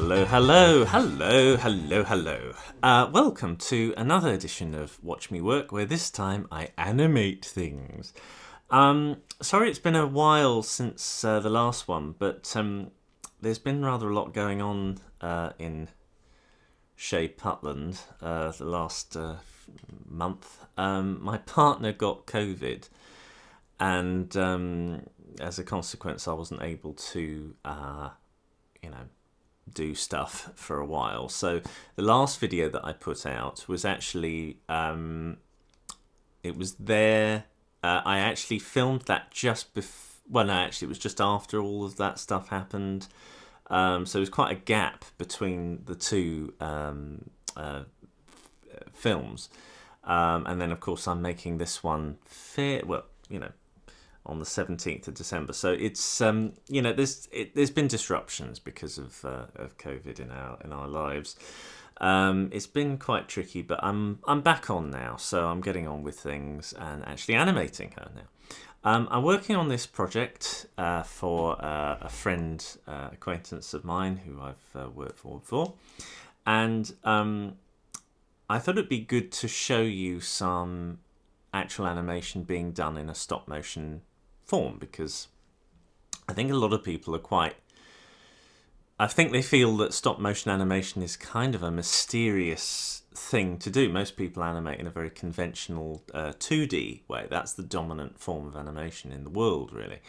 Hello, hello, hello, hello, hello. Welcome to another edition of Watch Me Work, where this time I animate things. Sorry it's been a while since the last one, but there's been rather a lot going on in Putland the last month. My partner got COVID, and as a consequence I wasn't able to, do stuff for a while. So the last video that I put out was actually, it was there. I actually filmed that just before, well no, actually it was just after all of that stuff happened. So it was quite a gap between the two films. And then of course I'm making this one on the 17th of December. So it's there's been disruptions because of COVID in our lives. It's been quite tricky, but I'm back on now, so I'm getting on with things and actually animating her now. I'm working on this project for a friend, acquaintance of mine who I've worked for before, and I thought it'd be good to show you some actual animation being done in a stop motion form, because I think a lot of people are I think they feel that stop motion animation is kind of a mysterious thing to do. Most people animate in a very conventional 2D way. That's the dominant form of animation in the world, really.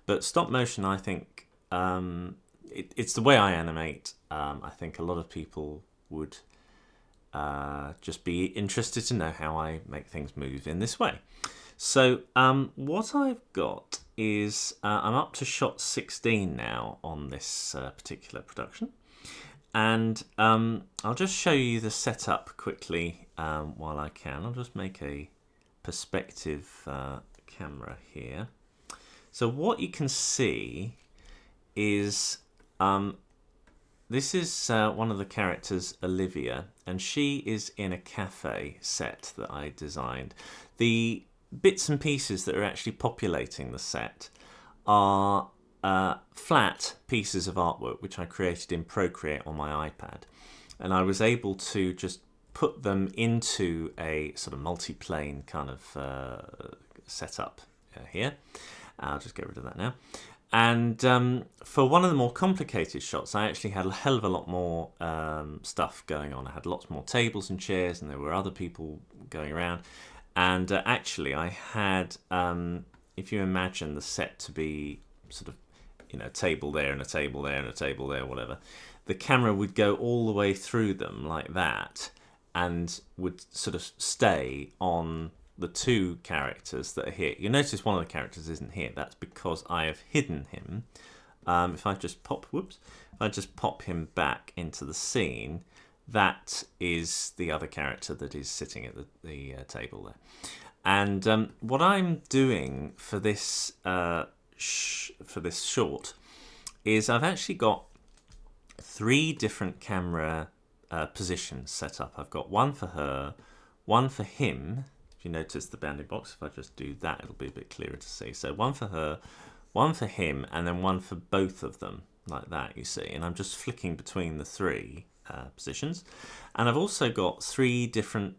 But stop motion, I think, it's the way I animate. I think a lot of people would just be interested to know how I make things move in this way. So what I've got is I'm up to shot 16 now on this particular production, and I'll just show you the setup quickly while I can. I'll just make a perspective camera here. So what you can see is this is one of the characters, Olivia, and she is in a cafe set that I designed. The bits and pieces that are actually populating the set are flat pieces of artwork which I created in Procreate on my iPad, and I was able to just put them into a sort of multi-plane kind of setup here. I'll just get rid of that now. And for one of the more complicated shots, I actually had a hell of a lot more stuff going on. I had lots more tables and chairs, and there were other people going around. And actually, I had, if you imagine the set to be sort of, a table there and a table there and a table there, whatever, the camera would go all the way through them like that and would sort of stay on the two characters that are here. You notice one of the characters isn't here. That's because I have hidden him. If I just pop him back into the scene, that is the other character that is sitting at the table there. And what I'm doing for this short is I've actually got 3 different camera positions set up. I've got one for her, one for him. If you notice the bounding box, if I just do that, it'll be a bit clearer to see. So one for her, one for him, and then one for both of them, like that, you see. And I'm just flicking between the 3 positions. And I've also got 3 different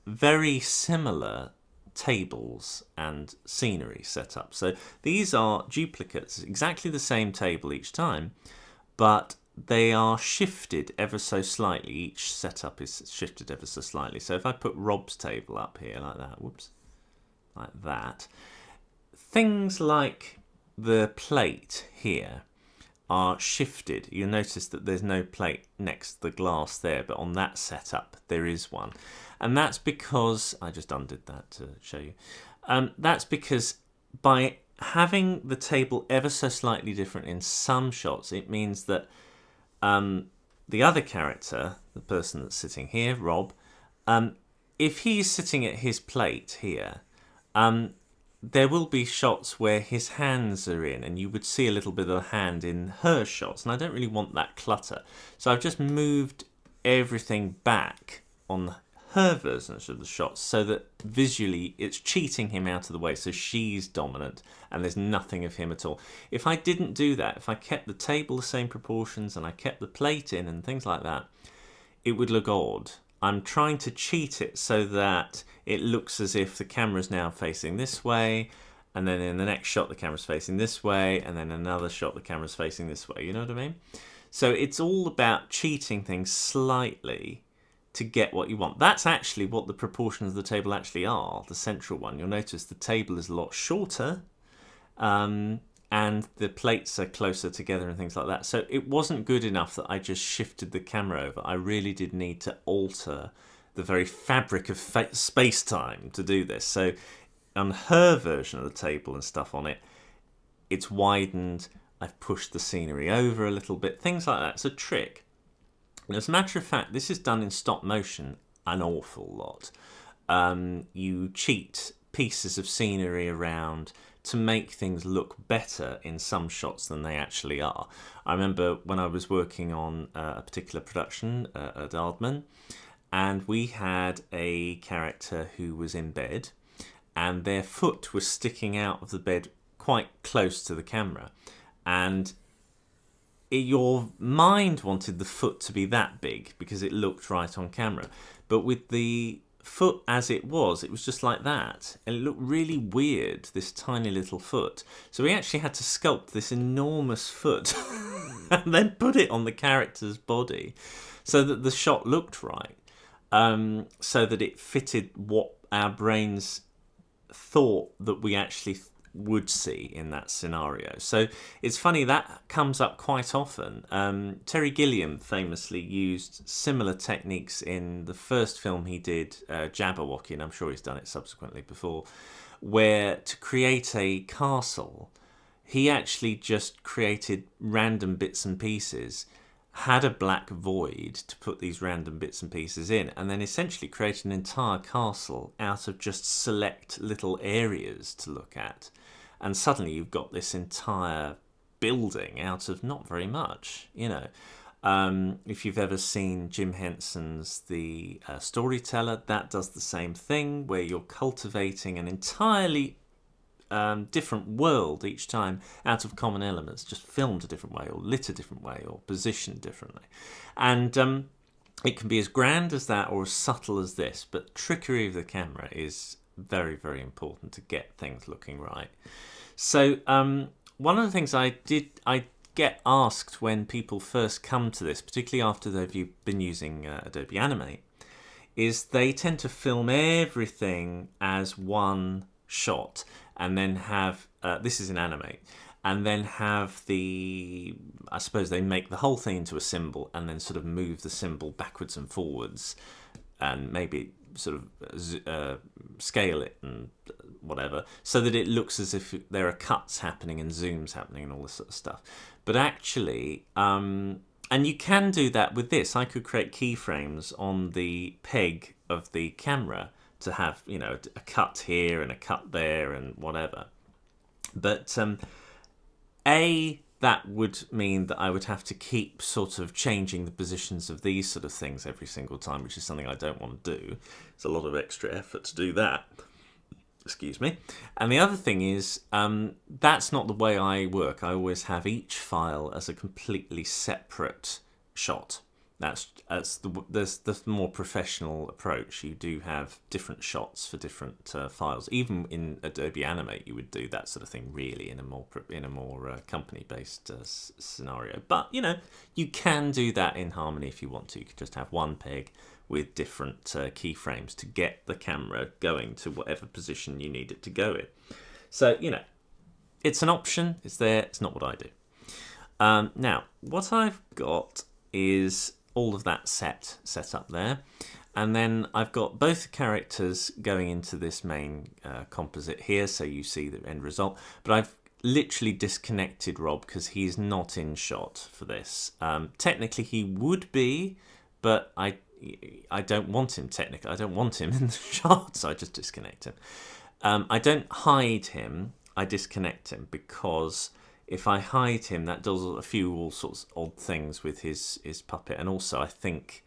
very similar tables and scenery set up. So these are duplicates, exactly the same table each time, but they are shifted ever so slightly. Each setup is shifted ever so slightly. So if I put Rob's table up here like that, whoops, like that, things like the plate here are shifted. You'll notice that there's no plate next to the glass there, but on that setup there is one. And that's because, I just undid that to show you, that's because by having the table ever so slightly different in some shots, it means that the other character, the person that's sitting here, Rob, if he's sitting at his plate here, there will be shots where his hands are in, and you would see a little bit of a hand in her shots, and I don't really want that clutter. So I've just moved everything back on her versions of the shots so that visually, it's cheating him out of the way. So she's dominant and there's nothing of him at all. If I didn't do that, if I kept the table the same proportions and I kept the plate in and things like that, it would look odd. I'm trying to cheat it so that it looks as if the camera's now facing this way, and then in the next shot the camera's facing this way, and then another shot the camera's facing this way. You know what I mean? So it's all about cheating things slightly to get what you want. That's actually what the proportions of the table actually are, the central one. You'll notice the table is a lot shorter, and the plates are closer together and things like that. So it wasn't good enough that I just shifted the camera over. I really did need to alter the very fabric of space-time to do this. So on her version of the table and stuff on it, it's widened. I've pushed the scenery over a little bit, things like that. It's a trick. And as a matter of fact, this is done in stop motion an awful lot. You cheat pieces of scenery around to make things look better in some shots than they actually are. I remember when I was working on a particular production at Aardman, and we had a character who was in bed and their foot was sticking out of the bed quite close to the camera, and your mind wanted the foot to be that big because it looked right on camera, but with the foot as it was just like that, and it looked really weird, this tiny little foot. So we actually had to sculpt this enormous foot and then put it on the character's body so that the shot looked right, so that it fitted what our brains thought that we actually would see in that scenario. So it's funny, that comes up quite often. Terry Gilliam famously used similar techniques in the first film he did, Jabberwocky, and I'm sure he's done it subsequently before, where to create a castle, he actually just created random bits and pieces, had a black void to put these random bits and pieces in, and then essentially created an entire castle out of just select little areas to look at. And suddenly you've got this entire building out of not very much, you know. If you've ever seen Jim Henson's The Storyteller, that does the same thing, where you're cultivating an entirely different world each time out of common elements, just filmed a different way or lit a different way or positioned differently. And it can be as grand as that or as subtle as this, but trickery of the camera is very, very important to get things looking right. So one of the things I get asked when people first come to this, particularly after they've been using Adobe Animate, is they tend to film everything as one shot and then have, this is in Animate, and then have I suppose they make the whole thing into a symbol and then sort of move the symbol backwards and forwards and maybe sort of scale it and whatever, so that it looks as if there are cuts happening and zooms happening and all this sort of stuff. But actually, and you can do that with this. I could create keyframes on the peg of the camera to have, you know, a cut here and a cut there and whatever. But that would mean that I would have to keep sort of changing the positions of these sort of things every single time, which is something I don't want to do. It's a lot of extra effort to do that. Excuse me. And the other thing is, that's not the way I work. I always have each file as a completely separate shot. That's the more professional approach. You do have different shots for different files. Even in Adobe Animate, you would do that sort of thing really in a more company-based scenario. But you know, you can do that in Harmony if you want to. You could just have one peg with different keyframes to get the camera going to whatever position you need it to go in. So you know, it's an option. It's there. It's not what I do. Now, what I've got is all of that set up there, and then I've got both the characters going into this main composite here, so you see the end result. But I've literally disconnected Rob because he's not in shot for this. Technically he would be, but I don't want him technically. I don't want him in the shot, so I just disconnect him. I don't hide him, I disconnect him, because if I hide him, that does a few all sorts of odd things with his puppet. And also I think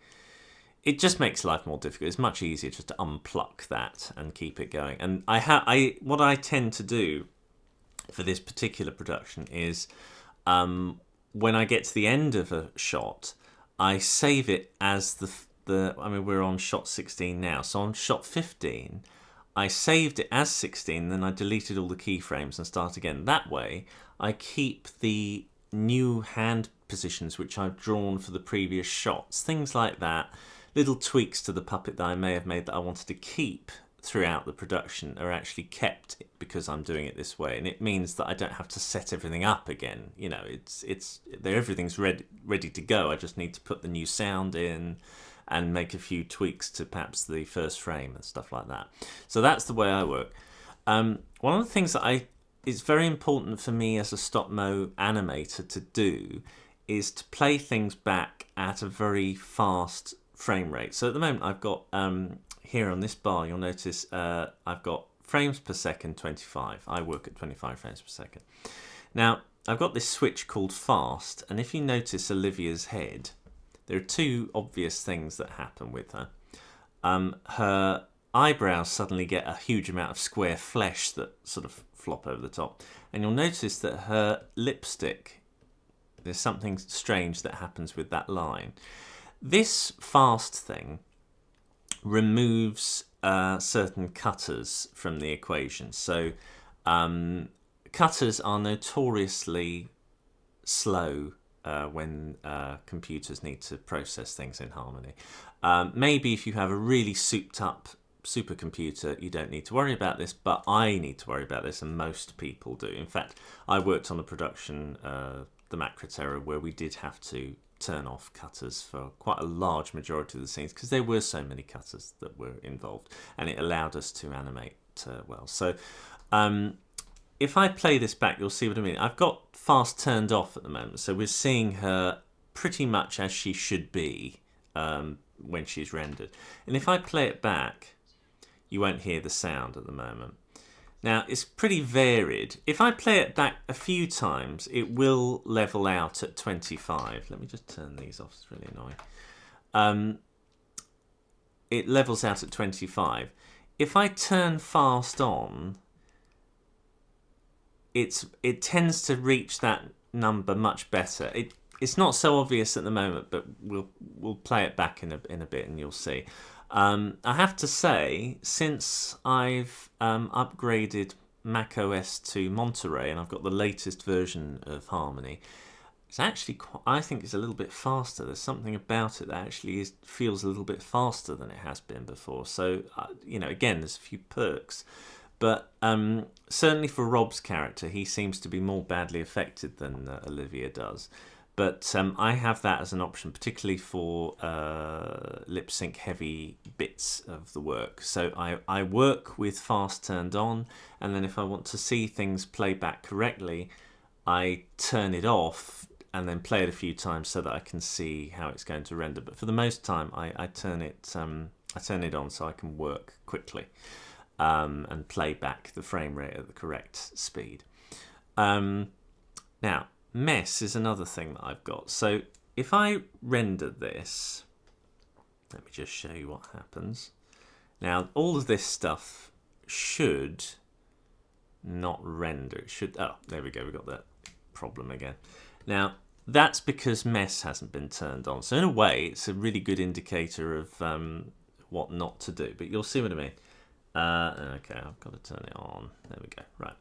it just makes life more difficult. It's much easier just to unpluck that and keep it going. And what I tend to do for this particular production is when I get to the end of a shot, I save it as I mean, we're on shot 16 now. So on shot 15, I saved it as 16, then I deleted all the keyframes and start again. That way, I keep the new hand positions which I've drawn for the previous shots. Things like that. Little tweaks to the puppet that I may have made that I wanted to keep throughout the production are actually kept because I'm doing it this way, and it means that I don't have to set everything up again. You know, everything's ready to go. I just need to put the new sound in and make a few tweaks to perhaps the first frame and stuff like that. So that's the way I work. One of the things that it's very important for me as a stop-mo animator to do is to play things back at a very fast frame rate. So at the moment I've got here on this bar, you'll notice I've got frames per second 25. I work at 25 frames per second. Now I've got this switch called fast, and if you notice Olivia's head, there are two obvious things that happen with her. Her eyebrows suddenly get a huge amount of square flesh that sort of flop over the top, and you'll notice that her lipstick, there's something strange that happens with that line. This fast thing removes certain cutters from the equation. So cutters are notoriously slow when computers need to process things in Harmony. Maybe if you have a really souped up supercomputer, you don't need to worry about this, but I need to worry about this, and most people do. In fact, I worked on a production, the Macra Terror, where we did have to turn off cutters for quite a large majority of the scenes because there were so many cutters that were involved, and it allowed us to animate well. So if I play this back, you'll see what I mean. I've got fast turned off at the moment, so we're seeing her pretty much as she should be when she's rendered. And if I play it back, you won't hear the sound at the moment. Now, it's pretty varied. If I play it back a few times, it will level out at 25. Let me just turn these off, it's really annoying. It levels out at 25. If I turn fast on, it tends to reach that number much better. It's not so obvious at the moment, but we'll play it back in a bit and you'll see. I have to say, since I've upgraded macOS to Monterey and I've got the latest version of Harmony, it's actually I think it's a little bit faster. There's something about it that actually feels a little bit faster than it has been before. So you know, again, there's a few perks, but certainly for Rob's character, he seems to be more badly affected than Olivia does. But I have that as an option, particularly for lip sync heavy bits of the work. So I work with fast turned on, and then if I want to see things play back correctly, I turn it off and then play it a few times so that I can see how it's going to render. But for the most time, I turn it on so I can work quickly and play back the frame rate at the correct speed. Now, mess is another thing that I've got. So if I render this, let me just show you what happens. Now, all of this stuff should not render. It should, oh, there we go, we've got that problem again. Now, that's because mess hasn't been turned on. So in a way, it's a really good indicator of what not to do, but you'll see what I mean. Okay, I've got to turn it on. There we go, right.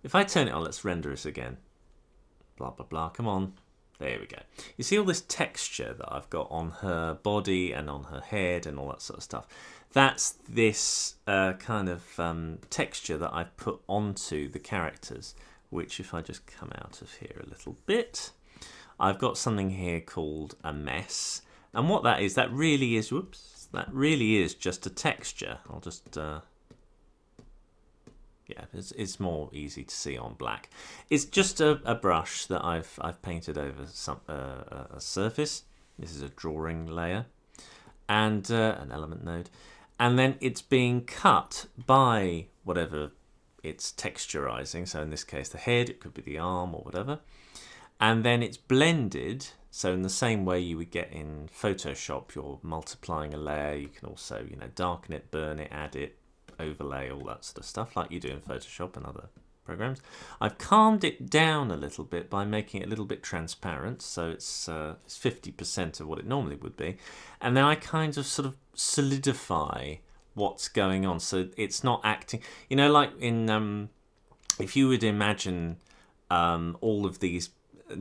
If I turn it on, let's render this again. Blah, blah, blah, come on. There we go. You see all this texture that I've got on her body and on her head and all that sort of stuff. That's this kind of texture that I've put onto the characters, which if I just come out of here a little bit, I've got something here called a mess. And what that is, that really is, whoops, that really is just a texture. I'll just... yeah, it's more easy to see on black. It's just a brush that I've painted over a surface. This is a drawing layer and an element node, and then it's being cut by whatever it's texturizing. So in this case, the head. It could be the arm or whatever. and then it's blended. So in the same way you would get in Photoshop, you're multiplying a layer. You can also, darken it, burn it, add it, overlay, all that sort of stuff like you do in Photoshop and other programs. I've calmed it down a little bit by making it a little bit transparent, so it's 50% of what it normally would be, and then I kind of sort of solidify what's going on, so it's not acting, like in if you would imagine all of these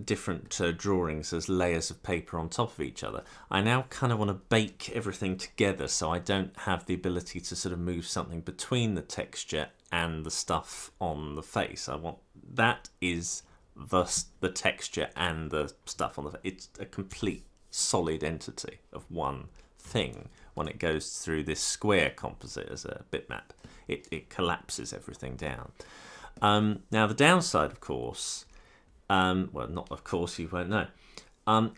different drawings as layers of paper on top of each other. I now kind of want to bake everything together, so I don't have the ability to sort of move something between the texture and the stuff on the face. I want that is the texture and the stuff on the face. It's a complete solid entity of one thing. When it goes through this square composite as a bitmap, it collapses everything down. Now the downside, of course, well, not of course, you won't know.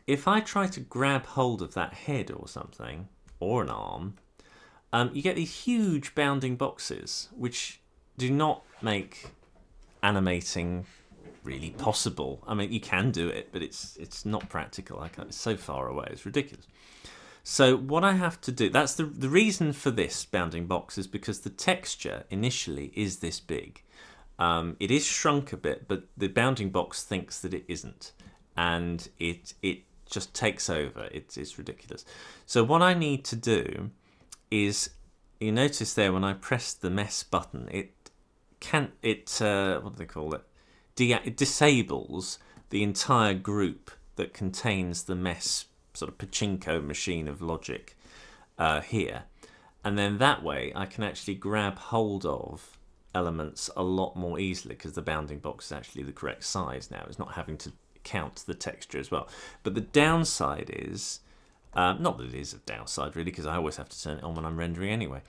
If I try to grab hold of that head or something, or an arm, you get these huge bounding boxes, which do not make animating really possible. I mean, you can do it, but it's not practical. It's so far away, it's ridiculous. So what I have to do, that's the reason for this bounding box, is because the texture initially is this big. It is shrunk a bit, but the bounding box thinks that it isn't, and it just takes over. It's ridiculous. So what I need to do is, you notice there when I press the mess button, it what do they call it? It disables the entire group that contains the mess sort of pachinko machine of logic here, and then that way I can actually grab hold of elements a lot more easily, because the bounding box is actually the correct size now. It's not having to count the texture as well. But the downside is, not that it is a downside really, because I always have to turn it on when I'm rendering anyway,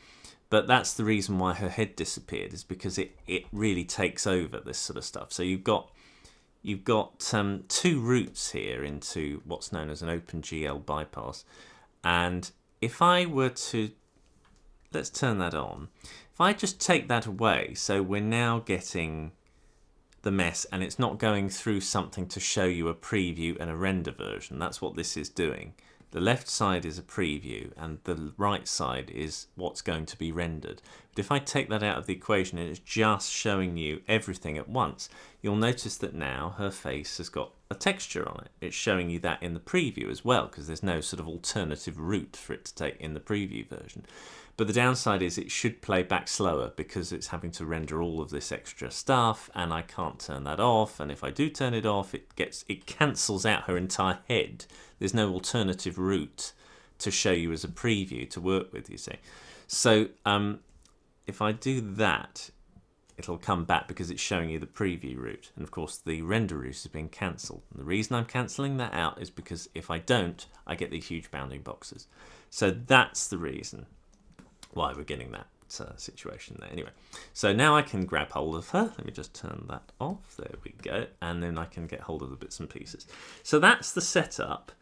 but that's the reason why her head disappeared, is because it really takes over this sort of stuff. So you've got two routes here into what's known as an OpenGL bypass, and if I were to, let's turn that on. If I just take that away, so we're now getting the mess, and it's not going through something to show you a preview and a render version. That's what this is doing. The left side is a preview, and the right side is what's going to be rendered. But if I take that out of the equation and it's just showing you everything at once, you'll notice that now her face has got a texture on it. It's showing you that in the preview as well, because there's no sort of alternative route for it to take in the preview version. But the downside is it should play back slower, because it's having to render all of this extra stuff, and I can't turn that off. And if I do turn it off, it cancels out her entire head. There's no alternative route to show you as a preview to work with, you see. So if I do that, it'll come back because it's showing you the preview route. And of course, the render route has been cancelled. And the reason I'm cancelling that out is because if I don't, I get these huge bounding boxes. So that's the reason why we're getting that situation there. Anyway, so now I can grab hold of her. Let me just turn that off. There we go. And then I can get hold of the bits and pieces. So that's the setup.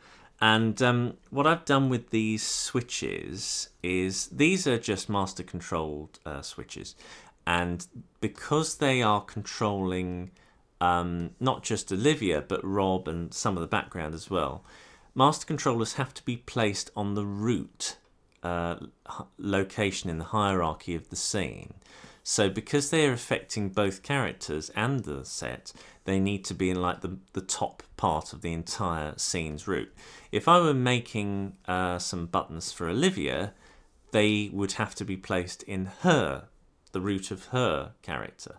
And what I've done with these switches is, these are just master controlled switches. And because they are controlling not just Olivia, but Rob and some of the background as well, master controllers have to be placed on the root location in the hierarchy of the scene. So because they're affecting both characters and the set, they need to be in like the top part of the entire scene's route. If I were making some buttons for Olivia, they would have to be placed in the root of her character.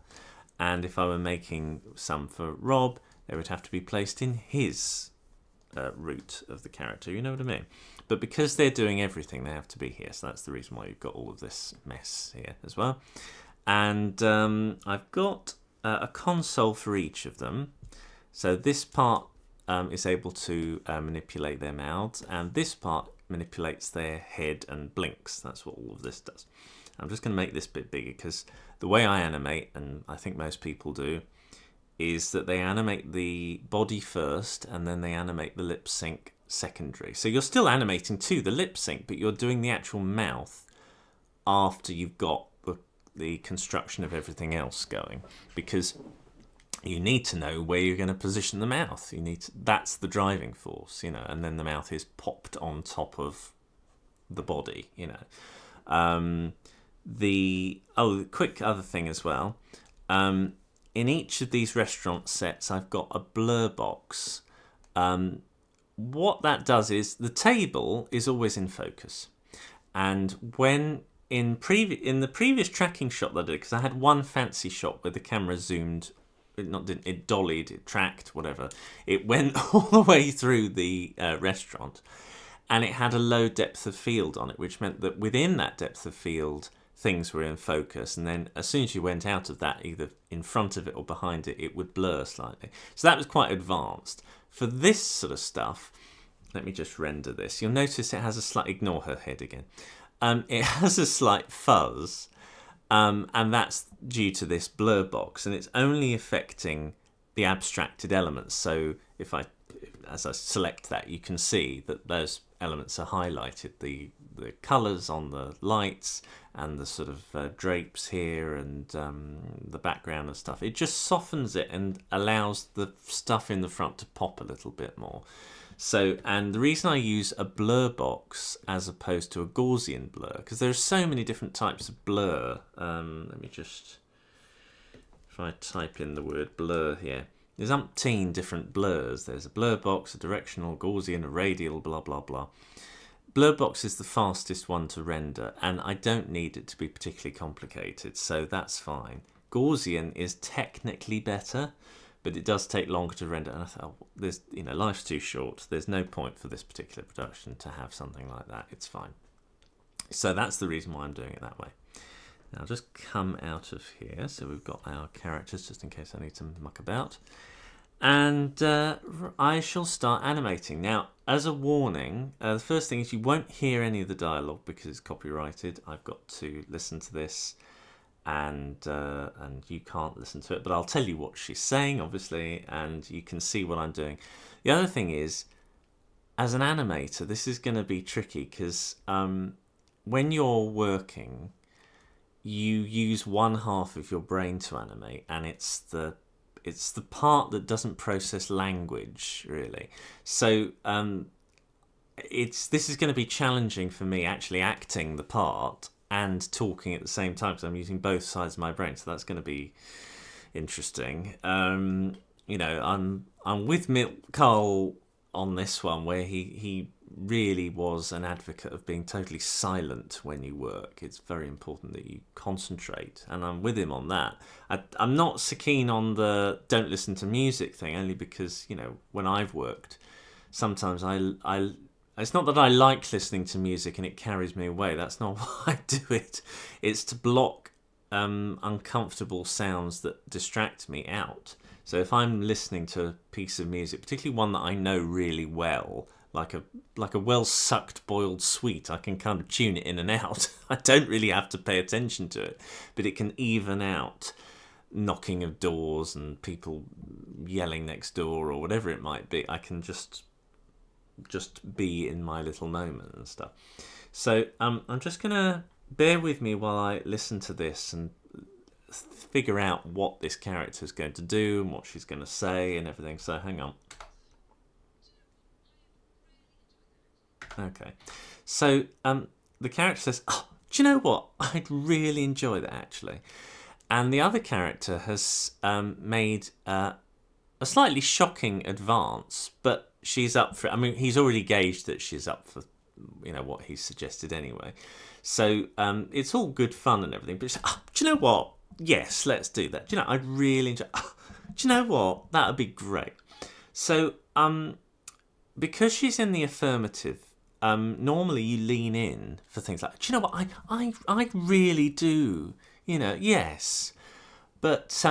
And if I were making some for Rob, they would have to be placed in his root of the character. You know what I mean? But because they're doing everything, they have to be here. So that's the reason why you've got all of this mess here as well. And I've got a console for each of them. So this part is able to manipulate their mouths, and this part manipulates their head and blinks. That's what all of this does. I'm just going to make this bit bigger, because the way I animate, and I think most people do, is that they animate the body first and then they animate the lip sync secondary. So you're still animating to the lip sync, but you're doing the actual mouth after you've got the construction of everything else going. Because you need to know where you're going to position the mouth. That's the driving force, and then the mouth is popped on top of the body, The quick other thing as well. In each of these restaurant sets, I've got a blur box. What that does is the table is always in focus, and when in the previous tracking shot that I did, because I had one fancy shot where the camera zoomed, it dollied, it tracked, whatever. It went all the way through the restaurant, and it had a low depth of field on it, which meant that within that depth of field, things were in focus, and then as soon as you went out of that, either in front of it or behind it, it would blur slightly. So that was quite advanced. For this sort of stuff, let me just render this. You'll notice it has a slight, ignore her head again. It has a slight fuzz, and that's due to this blur box, and it's only affecting the abstracted elements. So as I select that, you can see that those elements are highlighted. The colours on the lights and the sort of drapes here and the background and stuff. It just softens it and allows the stuff in the front to pop a little bit more. So, and the reason I use a blur box as opposed to a Gaussian blur, because there are so many different types of blur. Let me just, if I type in the word blur here, there's umpteen different blurs. There's a blur box, a directional, Gaussian, a radial, blah, blah, blah. Blur box is the fastest one to render, and I don't need it to be particularly complicated, so that's fine. Gaussian is technically better, but it does take longer to render, and I thought, life's too short. There's no point for this particular production to have something like that. It's fine. So that's the reason why I'm doing it that way. Now I'll just come out of here, so we've got our characters, just in case I need to muck about. And I shall start animating. Now, as a warning, the first thing is you won't hear any of the dialogue because it's copyrighted. I've got to listen to this, and you can't listen to it, but I'll tell you what she's saying, obviously, and you can see what I'm doing. The other thing is, as an animator, this is going to be tricky because when you're working, you use one half of your brain to animate, and it's the part that doesn't process language, really. So this is going to be challenging for me, actually acting the part and talking at the same time, because I'm using both sides of my brain. So that's going to be interesting. I'm with Carl on this one, where he really was an advocate of being totally silent when you work. It's very important that you concentrate, and I'm with him on that. I'm not so keen on the don't listen to music thing, only because when I've worked, sometimes it's not that I like listening to music and it carries me away. That's not why I do it. It's to block uncomfortable sounds that distract me out. So if I'm listening to a piece of music, particularly one that I know really well, like a well-sucked boiled sweet, I can kind of tune it in and out. I don't really have to pay attention to it, but it can even out knocking of doors and people yelling next door or whatever it might be. I can just be in my little moment and stuff. So I'm just going to bear with me while I listen to this and figure out what this character is going to do and what she's going to say and everything. So hang on. Okay, so the character says, "Oh, do you know what? I'd really enjoy that, actually." And the other character has made a slightly shocking advance, but she's up for it. I mean, he's already gauged that she's up for what he's suggested anyway. So it's all good fun and everything. But she's like, "Oh, do you know what? Yes, let's do that. Do you know, I'd really enjoy. Oh, do you know what? That would be great." So because she's in the affirmative. Normally you lean in for things like, do you know what, I really do, yes. But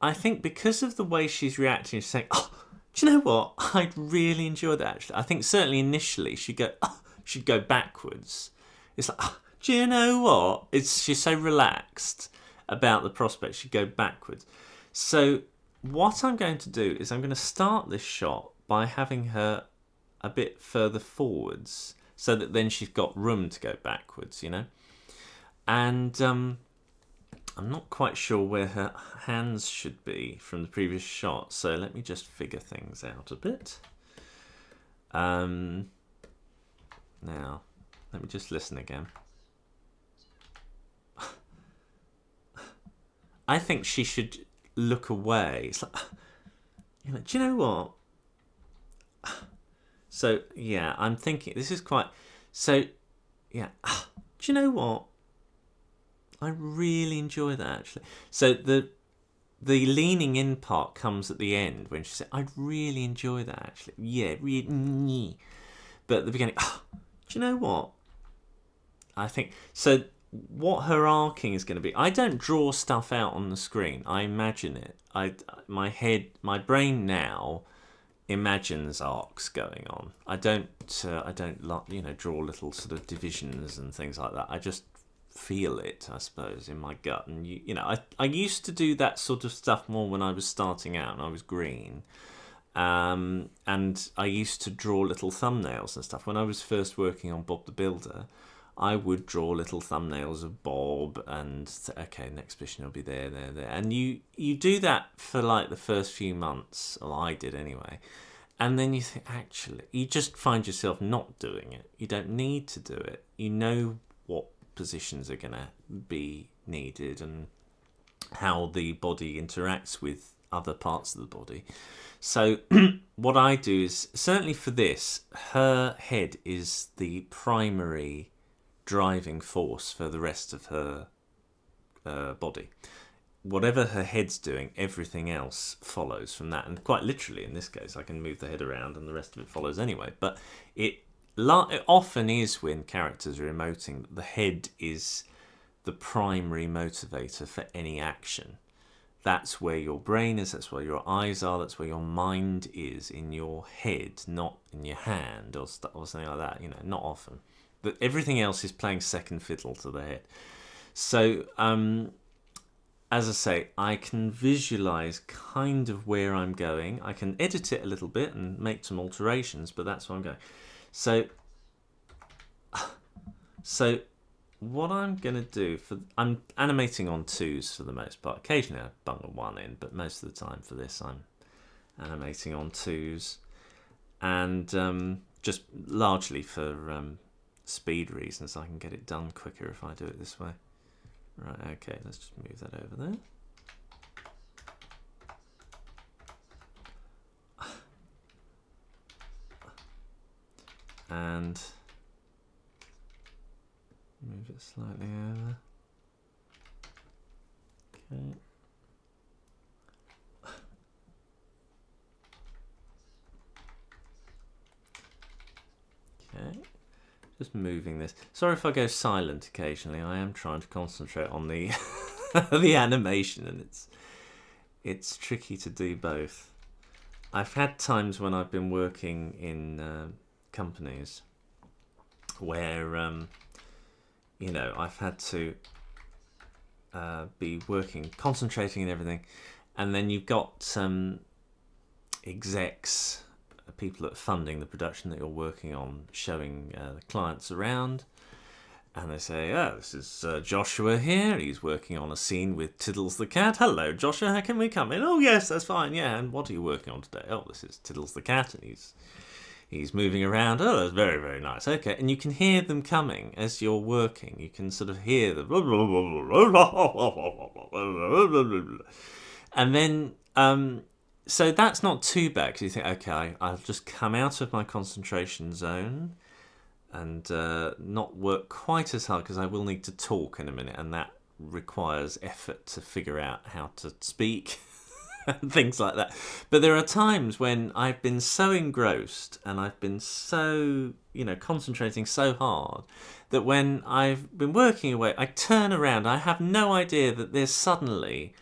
I think because of the way she's reacting, she's saying, "Oh, do you know what, I'd really enjoy that, actually." I think certainly initially she'd go backwards. It's like, "Oh, do you know what?" She's so relaxed about the prospect, she'd go backwards. So what I'm going to do is I'm going to start this shot by having her a bit further forwards, so that then she's got room to go backwards, And I'm not quite sure where her hands should be from the previous shot, so let me just figure things out a bit. Now, let me just listen again. I think she should look away. It's like, you know, do you know what? So, yeah, I'm thinking, this is quite... So, yeah, do you know what? I really enjoy that, actually. So the leaning in part comes at the end when she said, I'd really enjoy that, actually. Yeah, really. But at the beginning, do you know what? I think... So what her arcing is going to be... I don't draw stuff out on the screen. I imagine it. My brain now imagines arcs going on. I don't draw little sort of divisions and things like that. I just feel it, I suppose, in my gut. And I used to do that sort of stuff more when I was starting out and I was green. And I used to draw little thumbnails and stuff. When I was first working on Bob the Builder, I would draw little thumbnails of Bob and okay, next mission will be there. And you do that for like the first few months, or I did anyway. And then you think, actually, you just find yourself not doing it. You don't need to do it. You know what positions are going to be needed and how the body interacts with other parts of the body. So what I do is, certainly for this, her head is the primary driving force for the rest of her body. Whatever her head's doing, everything else follows from that. And quite literally, in this case, I can move the head around and the rest of it follows anyway. But it often is when characters are emoting, the head is the primary motivator for any action. That's where your brain is, that's where your eyes are, that's where your mind is, in your head, not in your hand or something like that. Not often. But everything else is playing second fiddle to the head. So, as I say, I can visualize kind of where I'm going. I can edit it a little bit and make some alterations, but that's where I'm going. So what I'm going to do, I'm animating on 2s for the most part. Occasionally I bung a 1 in, but most of the time for this I'm animating on 2s. And just largely for speed reasons, I can get it done quicker if I do it this way. Right, okay, let's just move that over there. And move it slightly over. Okay. Okay. Just moving this. Sorry if I go silent occasionally. I am trying to concentrate on the the animation, and it's tricky to do both. I've had times when I've been working in companies where I've had to be working, concentrating and everything, and then you've got some execs, people that are funding the production that you're working on, showing the clients around, and they say, oh, this is Joshua here, he's working on a scene with Tiddles the cat. Hello Joshua, how can we come in? Oh yes, that's fine, yeah. And what are you working on today? Oh, this is Tiddles the cat, and he's moving around. Oh, that's very, very nice. Okay, and you can hear them coming as you're working. You can sort of hear them. And then, so that's not too bad, because you think, okay, I'll just come out of my concentration zone and not work quite as hard, because I will need to talk in a minute, and that requires effort to figure out how to speak. And things like that. But there are times when I've been so engrossed and I've been so, concentrating so hard that when I've been working away, I turn around, I have no idea that there's suddenly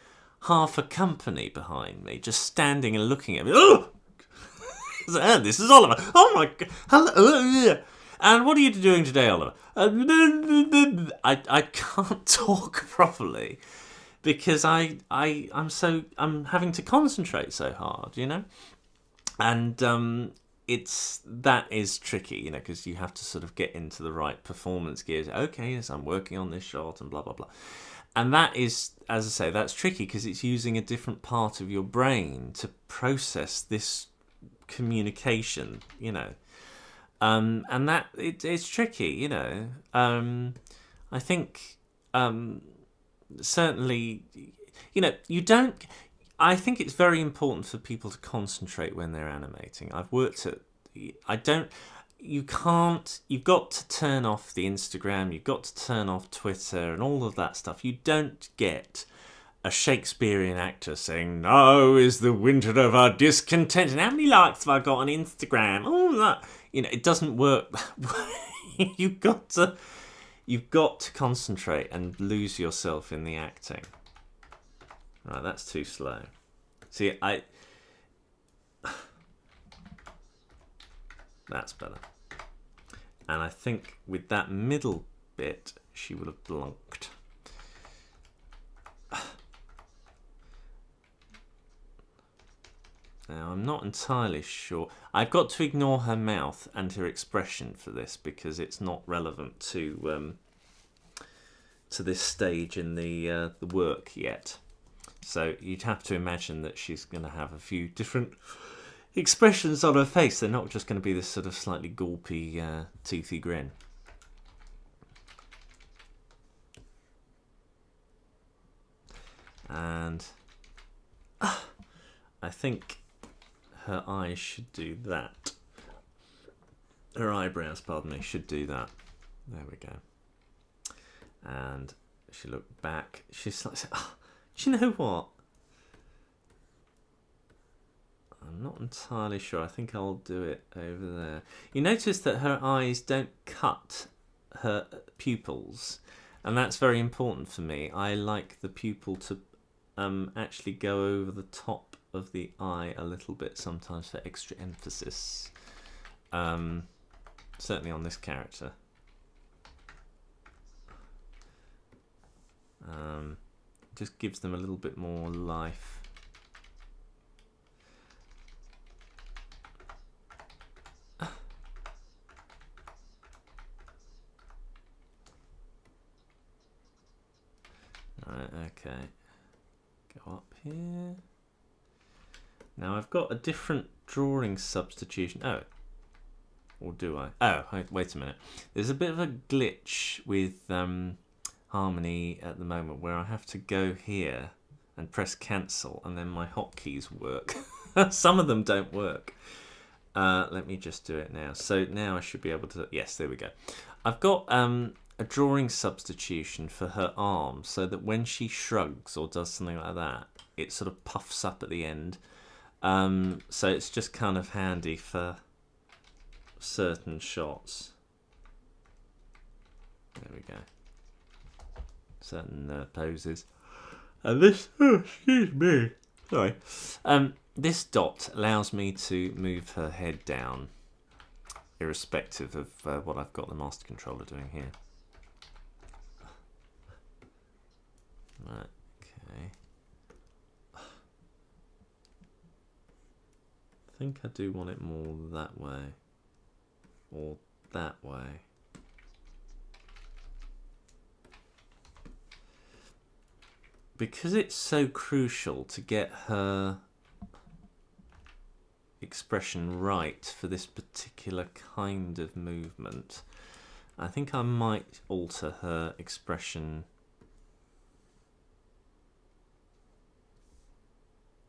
half a company behind me just standing and looking at me. Oh! And this is Oliver. Oh my God. Hello. And what are you doing today, Oliver? I can't talk properly, because I'm having to concentrate so hard, and that is tricky, because you have to sort of get into the right performance gears. Okay, yes, I'm working on this shot and blah blah blah, And that is, as I say, that's tricky because it's using a different part of your brain to process this communication, you know. And that it's tricky, you know. I think certainly, you know, you don't. I think it's very important for people to concentrate when they're animating. I've worked at. I don't. You can't. You've got to turn off the Instagram. You've got to turn off Twitter and all of that stuff. You don't get a Shakespearean actor saying, "Now is the winter of our discontent." And how many likes have I got on Instagram? Oh, that. You know, it doesn't work. You've got to concentrate and lose yourself in the acting. Right, that's too slow. See, that's better. And I think with that middle bit, she would have blunked. Now, I'm not entirely sure. I've got to ignore her mouth and her expression for this because it's not relevant to this stage in the work yet. So you'd have to imagine that she's going to have a few different expressions on her face. They're not just going to be this sort of slightly gulpy, toothy grin. And I think her eyes should do that. Her eyebrows, pardon me, should do that. There we go. And she looked back. She's like, oh, do you know what? I'm not entirely sure. I think I'll do it over there. You notice that her eyes don't cut her pupils, and that's very important for me. I like the pupil to actually go over the top of the eye a little bit sometimes for extra emphasis. Certainly on this character. Just gives them a little bit more life. Right, okay. Go up here. Now I've got a different drawing substitution. Oh. Or do I? Oh, wait a minute. There's a bit of a glitch with Harmony at the moment where I have to go here and press cancel and then my hotkeys work. Some of them don't work. Let me just do it now. So now I should be able to... Yes, there we go. I've got a drawing substitution for her arm so that when she shrugs or does something like that, it sort of puffs up at the end. So it's just kind of handy for certain shots. There we go. Certain poses. And this, oh, excuse me, sorry. This dot allows me to move her head down, irrespective of what I've got the master controller doing here. Right, okay. I think I do want it more that way, or that way. Because it's so crucial to get her expression right for this particular kind of movement, I think I might alter her expression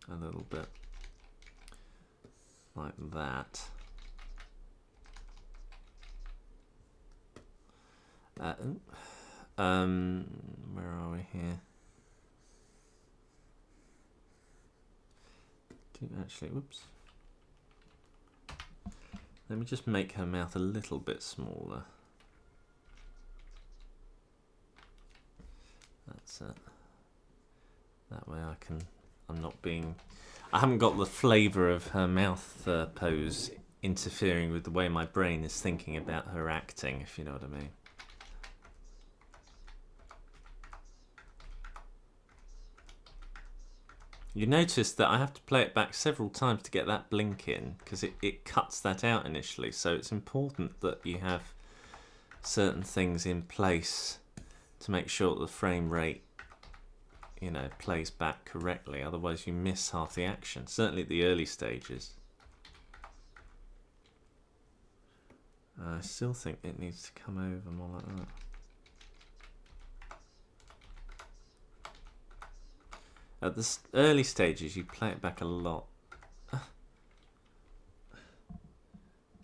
a little bit like that. Where are we here? Actually, whoops. Let me just make her mouth a little bit smaller. That's it. That way I haven't got the flavour of her mouth pose interfering with the way my brain is thinking about her acting, if you know what I mean. You notice that I have to play it back several times to get that blink in, because it cuts that out initially. So it's important that you have certain things in place to make sure that the frame rate you know, plays back correctly. Otherwise you miss half the action, certainly at the early stages. I still think it needs to come over more like that. At the early stages you play it back a lot.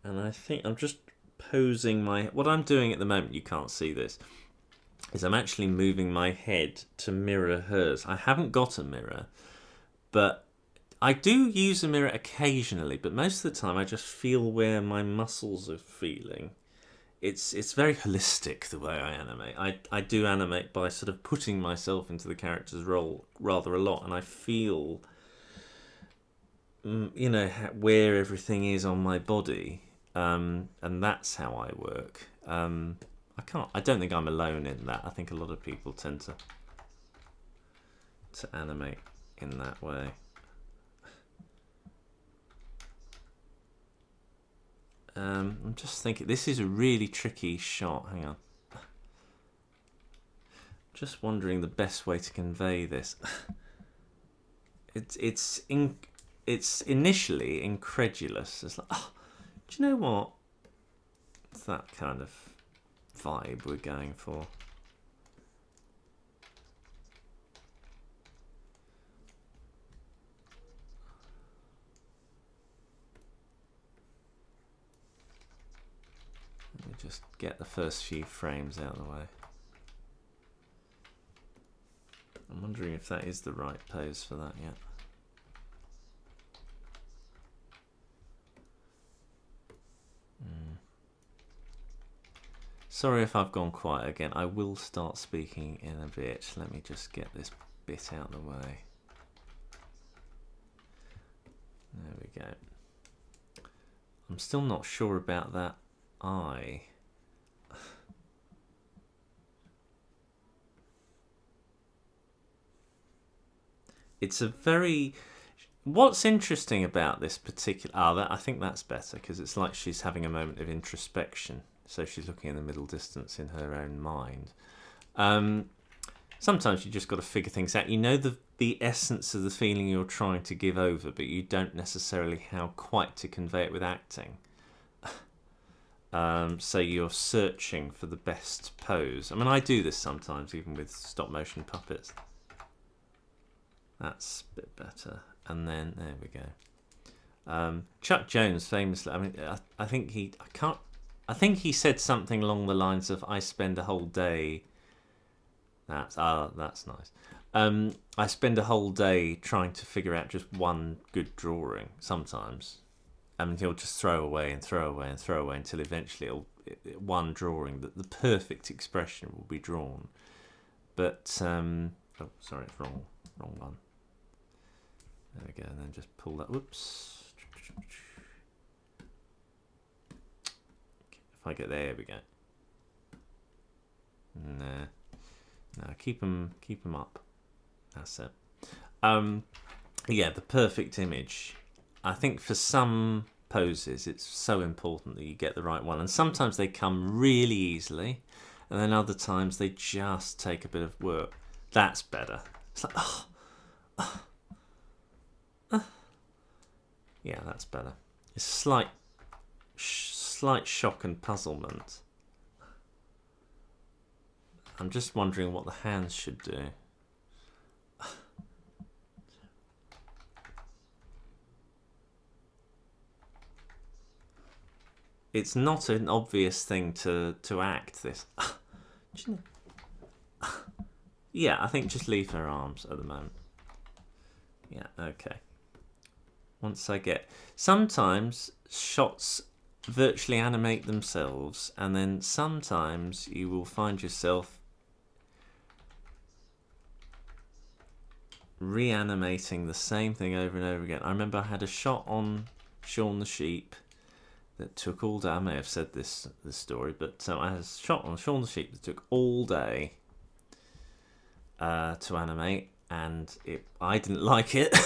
And I think I'm just posing my... What I'm doing at the moment, you can't see this, is I'm actually moving my head to mirror hers. I haven't got a mirror, but I do use a mirror occasionally, but most of the time I just feel where my muscles are feeling. It's very holistic the way I animate. I do animate by sort of putting myself into the character's role rather a lot, and I feel, you know, where everything is on my body, and that's how I work. I don't think I'm alone in that. I think a lot of people tend to animate in that way. I'm just thinking, this is a really tricky shot. Hang on. Just wondering the best way to convey this. It's initially incredulous. It's like, oh, do you know what? It's that kind of vibe we're going for. Let me just get the first few frames out of the way. I'm wondering if that is the right pose for that yet. Sorry if I've gone quiet again. I will start speaking in a bit. Let me just get this bit out of the way. There we go. I'm still not sure about that eye. It's a very... What's interesting about this particular... I think that's better, because it's like she's having a moment of introspection. So she's looking in the middle distance in her own mind. Sometimes you just got to figure things out. You know the essence of the feeling you're trying to give over, but you don't necessarily how quite to convey it with acting. So you're searching for the best pose. I mean, I do this sometimes, even with stop motion puppets. That's a bit better. And then, there we go. Chuck Jones famously, I mean, I think he said something along the lines of, I spend a whole day... That's nice. I spend a whole day trying to figure out just one good drawing sometimes. I mean, he'll just throw away and throw away and throw away until eventually one drawing, that the perfect expression will be drawn. But, oh, sorry, it's wrong one. There we go, and then just pull that, whoops. If I get there we go. No, keep them up. That's it. Yeah, the perfect image. I think for some poses it's so important that you get the right one, and sometimes they come really easily, and then other times they just take a bit of work. That's better. It's like, yeah, that's better. It's slight shock and puzzlement. I'm just wondering what the hands should do. It's not an obvious thing to act this. Yeah, I think just leave her arms at the moment. Yeah, okay. Once I get... Sometimes shots virtually animate themselves, and then sometimes you will find yourself reanimating the same thing over and over again. I remember I had a shot on Shaun the Sheep that took all day. I may have said this story, but I had a shot on Shaun the Sheep that took all day to animate, and I didn't like it,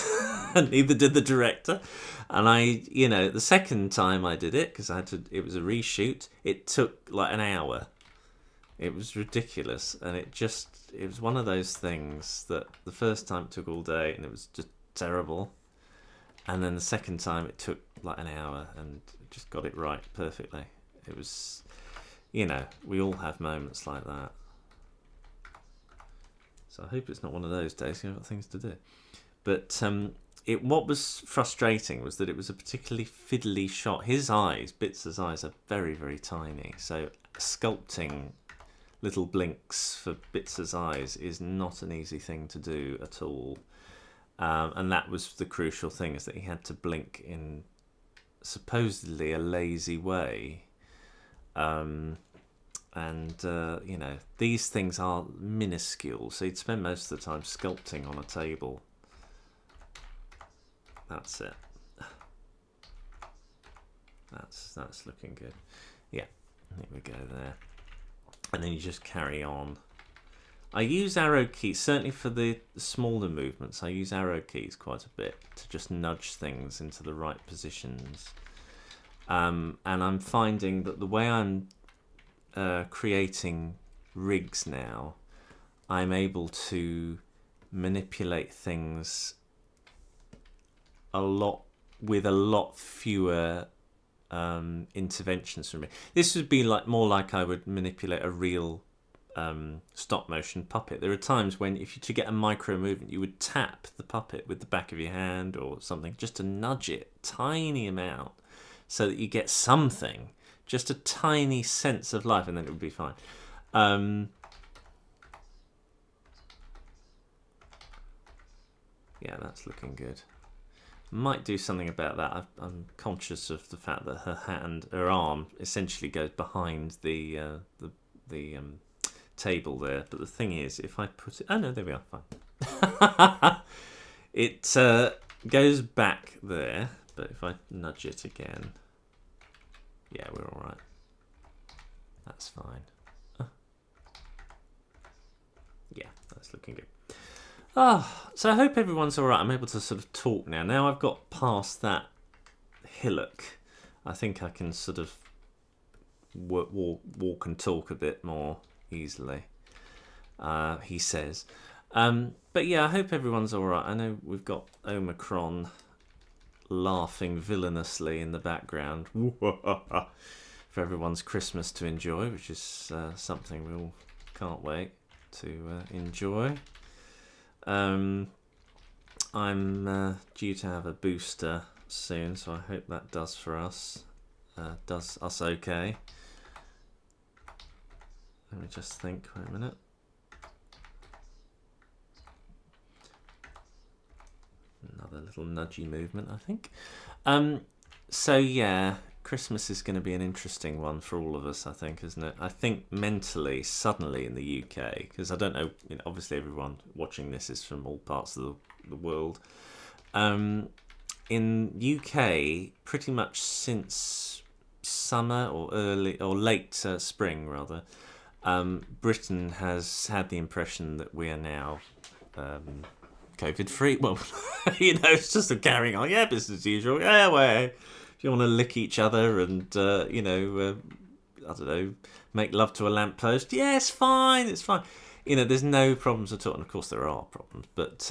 and neither did the director. And the second time I did it, because it was a reshoot, it took like an hour, It was ridiculous, and it was one of those things that the first time it took all day and it was just terrible, and then the second time it took like an hour and just got it right perfectly. It was, we all have moments like that. So I hope it's not one of those days. I've got things to do. But what was frustrating was that it was a particularly fiddly shot. His eyes, Bitzer's eyes, are very, very tiny. So sculpting little blinks for Bitzer's eyes is not an easy thing to do at all. And that was the crucial thing, is that he had to blink in supposedly a lazy way. These things are minuscule, so you'd spend most of the time sculpting on a table. That's it. That's looking good. Yeah, there we go there. And then you just carry on. I use arrow keys, certainly for the smaller movements, I use arrow keys quite a bit to just nudge things into the right positions. And I'm finding that the way I'm creating rigs now, I'm able to manipulate things with a lot fewer interventions from me. This would be more like I would manipulate a real stop motion puppet. There are times when, to get a micro movement, you would tap the puppet with the back of your hand or something just to nudge it a tiny amount so that you get something, just a tiny sense of life, and then it would be fine. Yeah, that's looking good. Might do something about that. I'm conscious of the fact that her arm essentially goes behind the table there. But the thing is, if I put it, oh no, there we are, fine. It goes back there, but if I nudge it again, yeah, we're all right. That's fine. Yeah, that's looking good. So I hope everyone's all right. I'm able to sort of talk now. Now I've got past that hillock, I think I can sort of walk and talk a bit more easily, he says. But yeah, I hope everyone's all right. I know we've got Omicron laughing villainously in the background for everyone's Christmas to enjoy, which is something we all can't wait to enjoy. I'm due to have a booster soon, so I hope that does for us. Does us okay. Let me just think, wait a minute. Another little nudgy movement, I think. So yeah, Christmas is going to be an interesting one for all of us, I think, isn't it? I think mentally, suddenly in the UK, because I don't know, obviously everyone watching this is from all parts of the world. In UK, pretty much since summer or late spring rather, Britain has had the impression that we are now COVID free. Well, it's just a carrying on. Yeah, business as usual. Yeah, where if you want to lick each other and I don't know, make love to a lamppost, yeah, it's fine. It's fine. There's no problems at all. And of course there are problems, but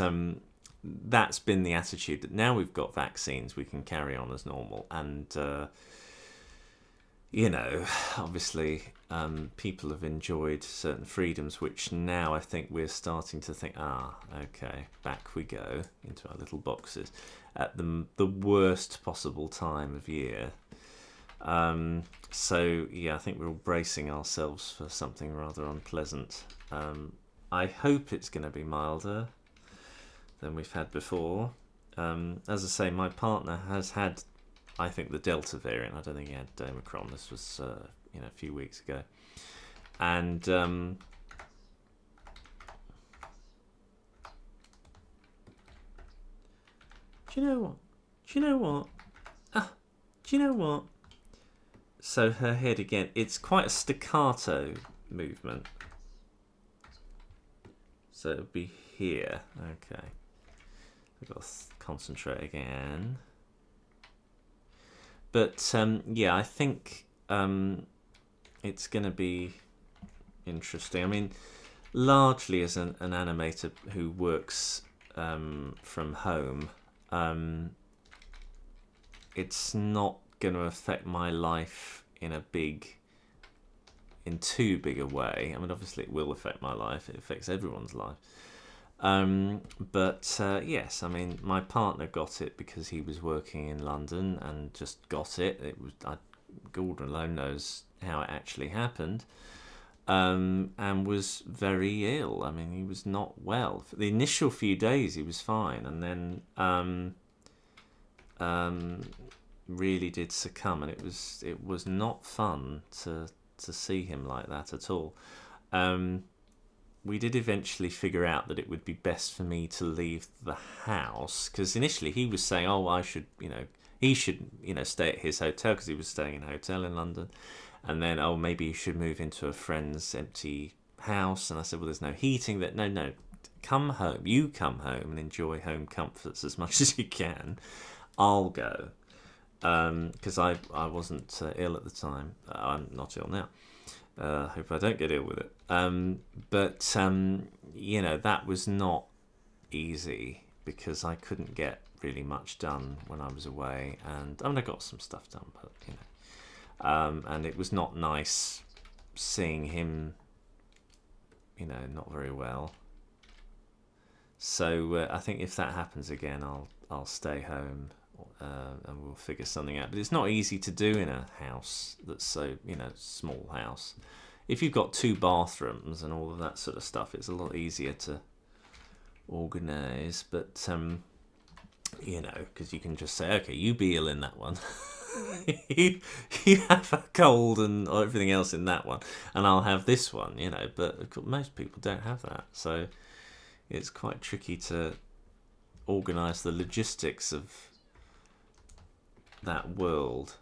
that's been the attitude, that now we've got vaccines, we can carry on as normal. And obviously people have enjoyed certain freedoms, which now I think we're starting to think, okay, back we go into our little boxes at the worst possible time of year. So yeah, I think we're all bracing ourselves for something rather unpleasant. I hope it's going to be milder than we've had before. As I say, my partner has had, I think, the Delta variant. I don't think he had Omicron. This was a few weeks ago. And do you know what? So her head again, it's quite a staccato movement. So it'll be here. Okay. We've got to concentrate again. But yeah, I think it's going to be interesting. I mean, largely as an animator who works from home, it's not going to affect my life in too big a way. I mean, obviously it will affect my life. It affects everyone's life. But yes, I mean, my partner got it because he was working in London and just got it. Gordon alone knows how it actually happened. And was very ill. I mean, he was not well. For the initial few days, he was fine, and then really did succumb, and it was not fun to see him like that at all. We did eventually figure out that it would be best for me to leave the house, because initially he was saying, "Oh, he should, stay at his hotel," because he was staying in a hotel in London. And then, "Oh, maybe you should move into a friend's empty house." And I said, "Well, there's no heating." No, come home. You come home and enjoy home comforts as much as you can. I'll go. Because I wasn't ill at the time. I'm not ill now. Hope I don't get ill with it. But that was not easy, because I couldn't get really much done when I was away. And I got some stuff done, but and it was not nice seeing him, not very well. So I think if that happens again, I'll stay home, and we'll figure something out. But it's not easy to do in a house that's so small house. If you've got 2 bathrooms and all of that sort of stuff, it's a lot easier to organise. But because you can just say, "Okay, you be ill in that one." you have a cold and everything else in that one, and I'll have this one, but most people don't have that, so it's quite tricky to organise the logistics of that world.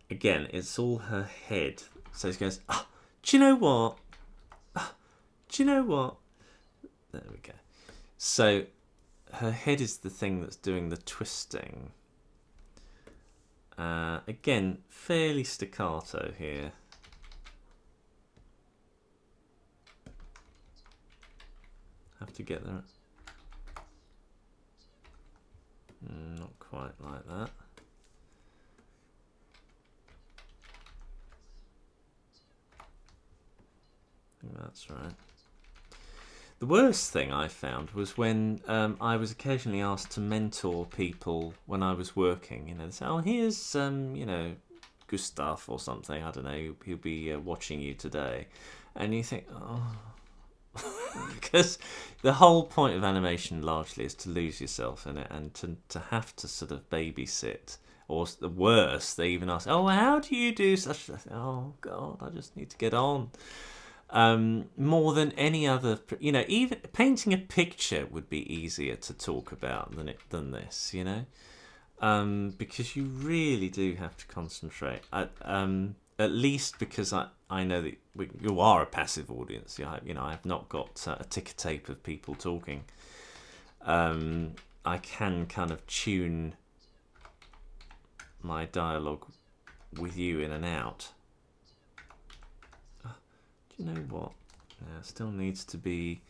Again, it's all her head, so she goes, do you know what? Do you know what? There we go. So her head is the thing that's doing the twisting. Again, fairly staccato here. Have to get there. Not quite like that. I think that's right. The worst thing I found was when I was occasionally asked to mentor people when I was working. They say, "Oh, here's Gustav or something. I don't know. He'll be watching you today," and you think, "Oh," because the whole point of animation largely is to lose yourself in it, and to have to sort of babysit. Or the worst, they even ask, "Oh, how do you do such?" Oh God, I just need to get on. More than any other, even painting a picture would be easier to talk about than this, because you really do have to concentrate. At least because I know that you are a passive audience. I've not got a ticker tape of people talking. I can kind of tune my dialogue with you in and out. Do you know what? It still needs to be.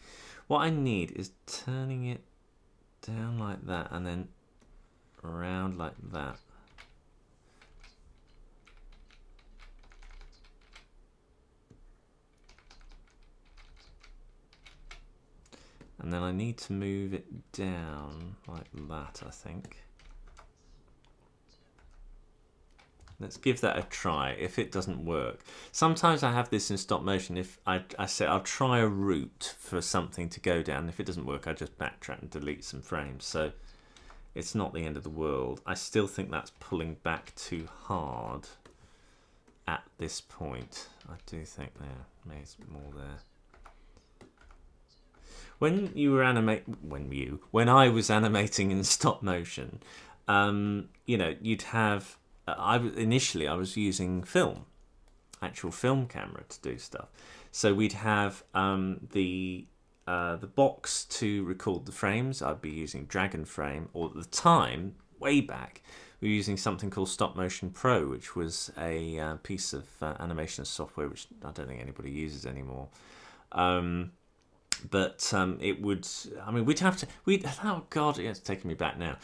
What I need is turning it down like that and then around like that. And then I need to move it down like that, I think. Let's give that a try. If it doesn't work, sometimes I have this in stop motion. If I say I'll try a route for something to go down, if it doesn't work, I just backtrack and delete some frames. So it's not the end of the world. I still think that's pulling back too hard at this point. I do think maybe it's more there. When I was animating in stop motion, you'd have. I was using actual film camera to do stuff. So we'd have the box to record the frames. I'd be using Dragon Frame, or at the time way back, we were using something called Stopmotion Pro, which was a piece of animation software which I don't think anybody uses anymore. But it would, I mean, oh God, it's taking me back now.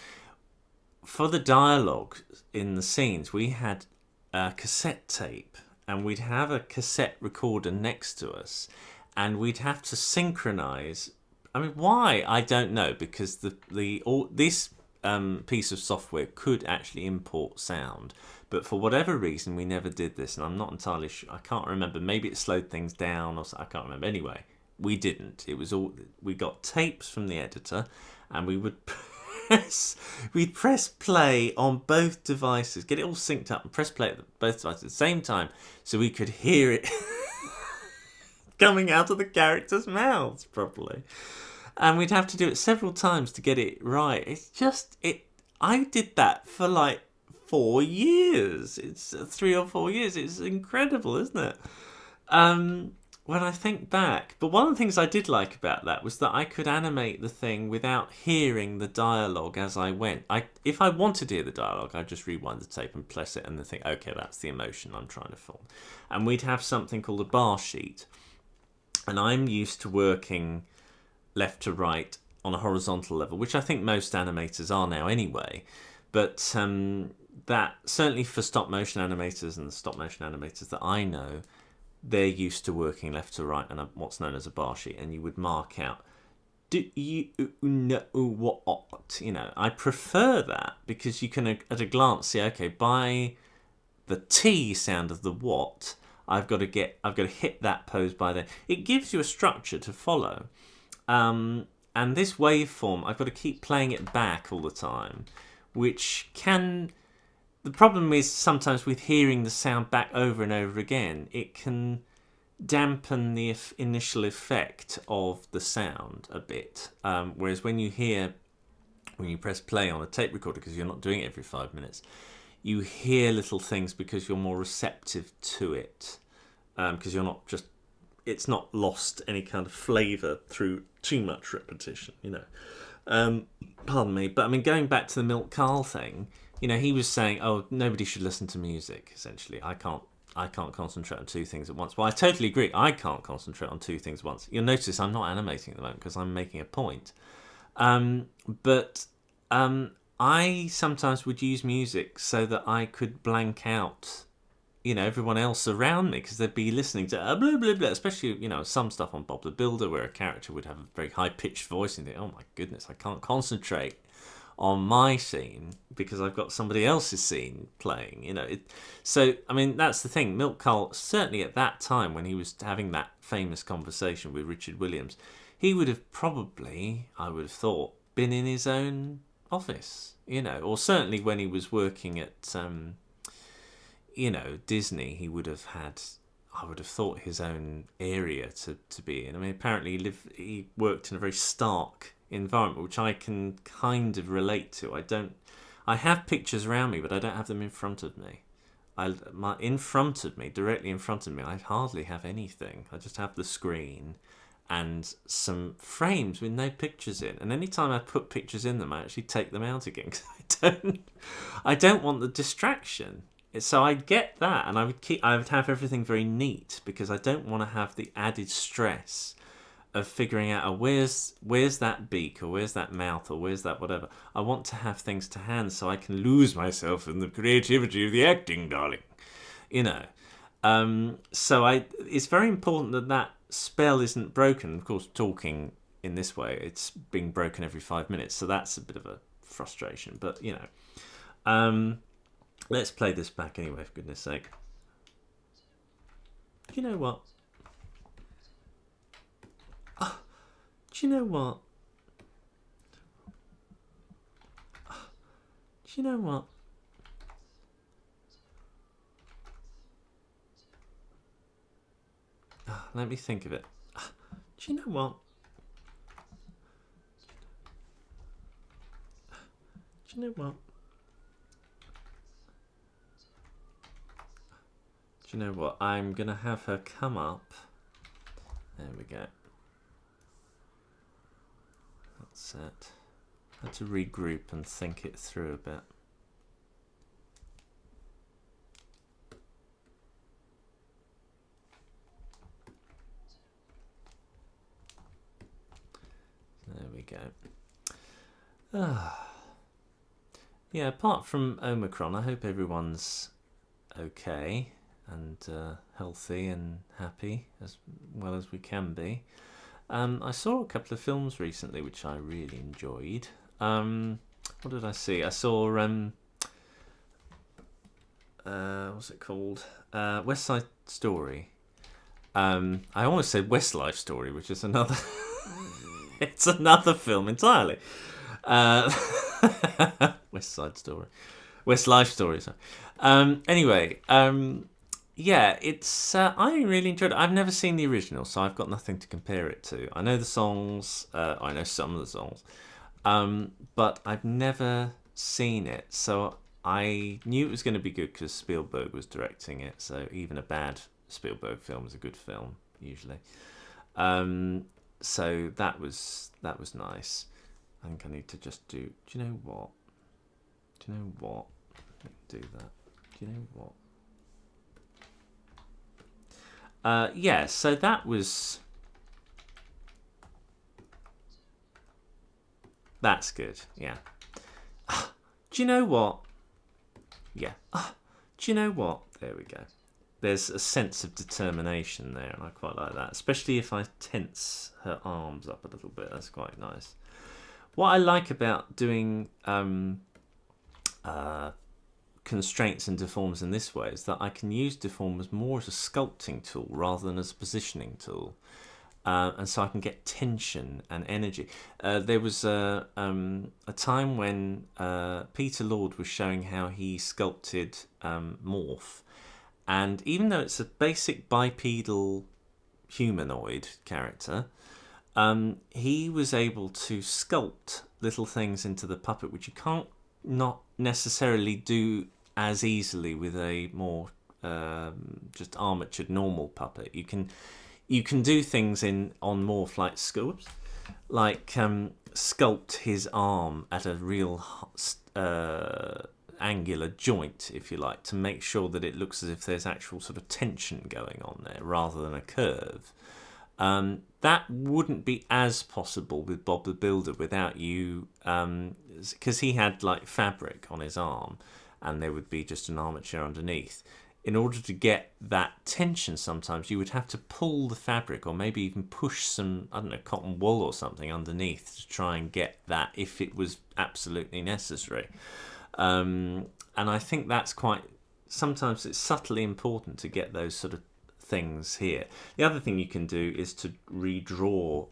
For the dialogue in the scenes, we had a cassette tape, and we'd have a cassette recorder next to us, and we'd have to synchronize. I mean, why? I don't know, because this piece of software could actually import sound, but for whatever reason, we never did this, and I'm not entirely sure. I can't remember. Maybe it slowed things down, or I can't remember. Anyway, we didn't. It was all, we got tapes from the editor, and we would we'd press play on both devices, get it all synced up, and press play at both devices at the same time, so we could hear it coming out of the characters' mouths properly. And we'd have to do it several times to get it right. It's just, I did that for like 4 years. It's 3 or 4 years. It's incredible, isn't it? When I think back. But one of the things I did like about that was that I could animate the thing without hearing the dialogue as I went. If I wanted to hear the dialogue, I'd just rewind the tape and press it and then think, okay, that's the emotion I'm trying to film. And we'd have something called a bar sheet. And I'm used to working left to right on a horizontal level, which I think most animators are now anyway. But that, certainly for stop motion animators and the stop motion animators that I know, they're used to working left to right and what's known as a bar sheet, and you would mark out, do you know what? You know, I prefer that because you can at a glance see, okay, by the T sound of the what, I've got to hit that pose by there. It gives you a structure to follow. And this waveform, I've got to keep playing it back all the time, which can... The problem is sometimes with hearing the sound back over and over again, it can dampen the initial effect of the sound a bit. Whereas when you press play on a tape recorder, because you're not doing it every 5 minutes, you hear little things because you're more receptive to it. Because you're not just... It's not lost any kind of flavour through too much repetition, you know. Pardon me, but I mean, going back to the Milk Carl thing, you know, he was saying, oh, nobody should listen to music, essentially. I can't concentrate on two things at once. Well, I totally agree. I can't concentrate on two things at once. You'll notice I'm not animating at the moment because I'm making a point. But I sometimes would use music so that I could blank out, you know, everyone else around me, because they'd be listening to blah, blah, blah, especially, you know, some stuff on Bob the Builder where a character would have a very high-pitched voice and think, oh my goodness, I can't concentrate on my scene because I've got somebody else's scene playing, you know. So, I mean, that's the thing. Milk Carl, certainly at that time when he was having that famous conversation with Richard Williams, he would have probably, I would have thought, been in his own office, you know, or certainly when he was working at... you know, Disney, he would have had, I would have thought, his own area to be in. I mean, apparently he worked in a very stark environment, which I can kind of relate to. I have pictures around me, but I don't have them in front of me. Directly in front of me, I hardly have anything. I just have the screen and some frames with no pictures in. And anytime I put pictures in them, I actually take them out again because I don't want the distraction. So I'd get that, and I would have everything very neat because I don't want to have the added stress of figuring out, where's that beak, or where's that mouth, or where's that whatever. I want to have things to hand so I can lose myself in the creativity of the acting, darling. You know. So it's very important that spell isn't broken. Of course, talking in this way, it's being broken every 5 minutes, so that's a bit of a frustration. But, you know... let's play this back anyway, for goodness sake. Do you know what? Oh, do you know what? Oh, do you know what? Oh, let me think of it. Oh, do you know what? Do you know what? Do you know what? I'm going to have her come up. There we go. That's it. had to regroup and think it through a bit. There we go. Yeah, apart from Omicron, I hope everyone's okay and healthy and happy as well as we can be. I saw a couple of films recently which I really enjoyed. What did I see? I saw what's it called? West Side Story. I almost said Westlife Story, which is another. It's another film entirely. West Side Story, Westlife Story. Sorry. Anyway, yeah, it's. I really enjoyed it. I've never seen the original, so I've got nothing to compare it to. I know the songs. I know some of the songs, but I've never seen it. So I knew it was going to be good because Spielberg was directing it. So even a bad Spielberg film is a good film usually. So that was nice. I think I need to just do. Do you know what? Do you know what? Do that. Do you know what? Yeah. So that was. That's good. Yeah. Do you know what? Yeah. Do you know what? There we go. There's a sense of determination there, and I quite like that. Especially if I tense her arms up a little bit. That's quite nice. What I like about doing constraints and deforms in this way is that I can use deformers more as a sculpting tool rather than as a positioning tool. And so I can get tension and energy. There was a time when Peter Lord was showing how he sculpted Morph. And even though it's a basic bipedal humanoid character, he was able to sculpt little things into the puppet, which you can't not necessarily do as easily with a more just armatured normal puppet. You can do things on Morph like sculpt his arm at a real angular joint, if you like, to make sure that it looks as if there's actual sort of tension going on there rather than a curve. That wouldn't be as possible with Bob the Builder without you, because he had like fabric on his arm and there would be just an armature underneath. In order to get that tension, sometimes you would have to pull the fabric or maybe even push some, I don't know, cotton wool or something underneath to try and get that if it was absolutely necessary. And I think that's sometimes it's subtly important to get those sort of things here. The other thing you can do is to redraw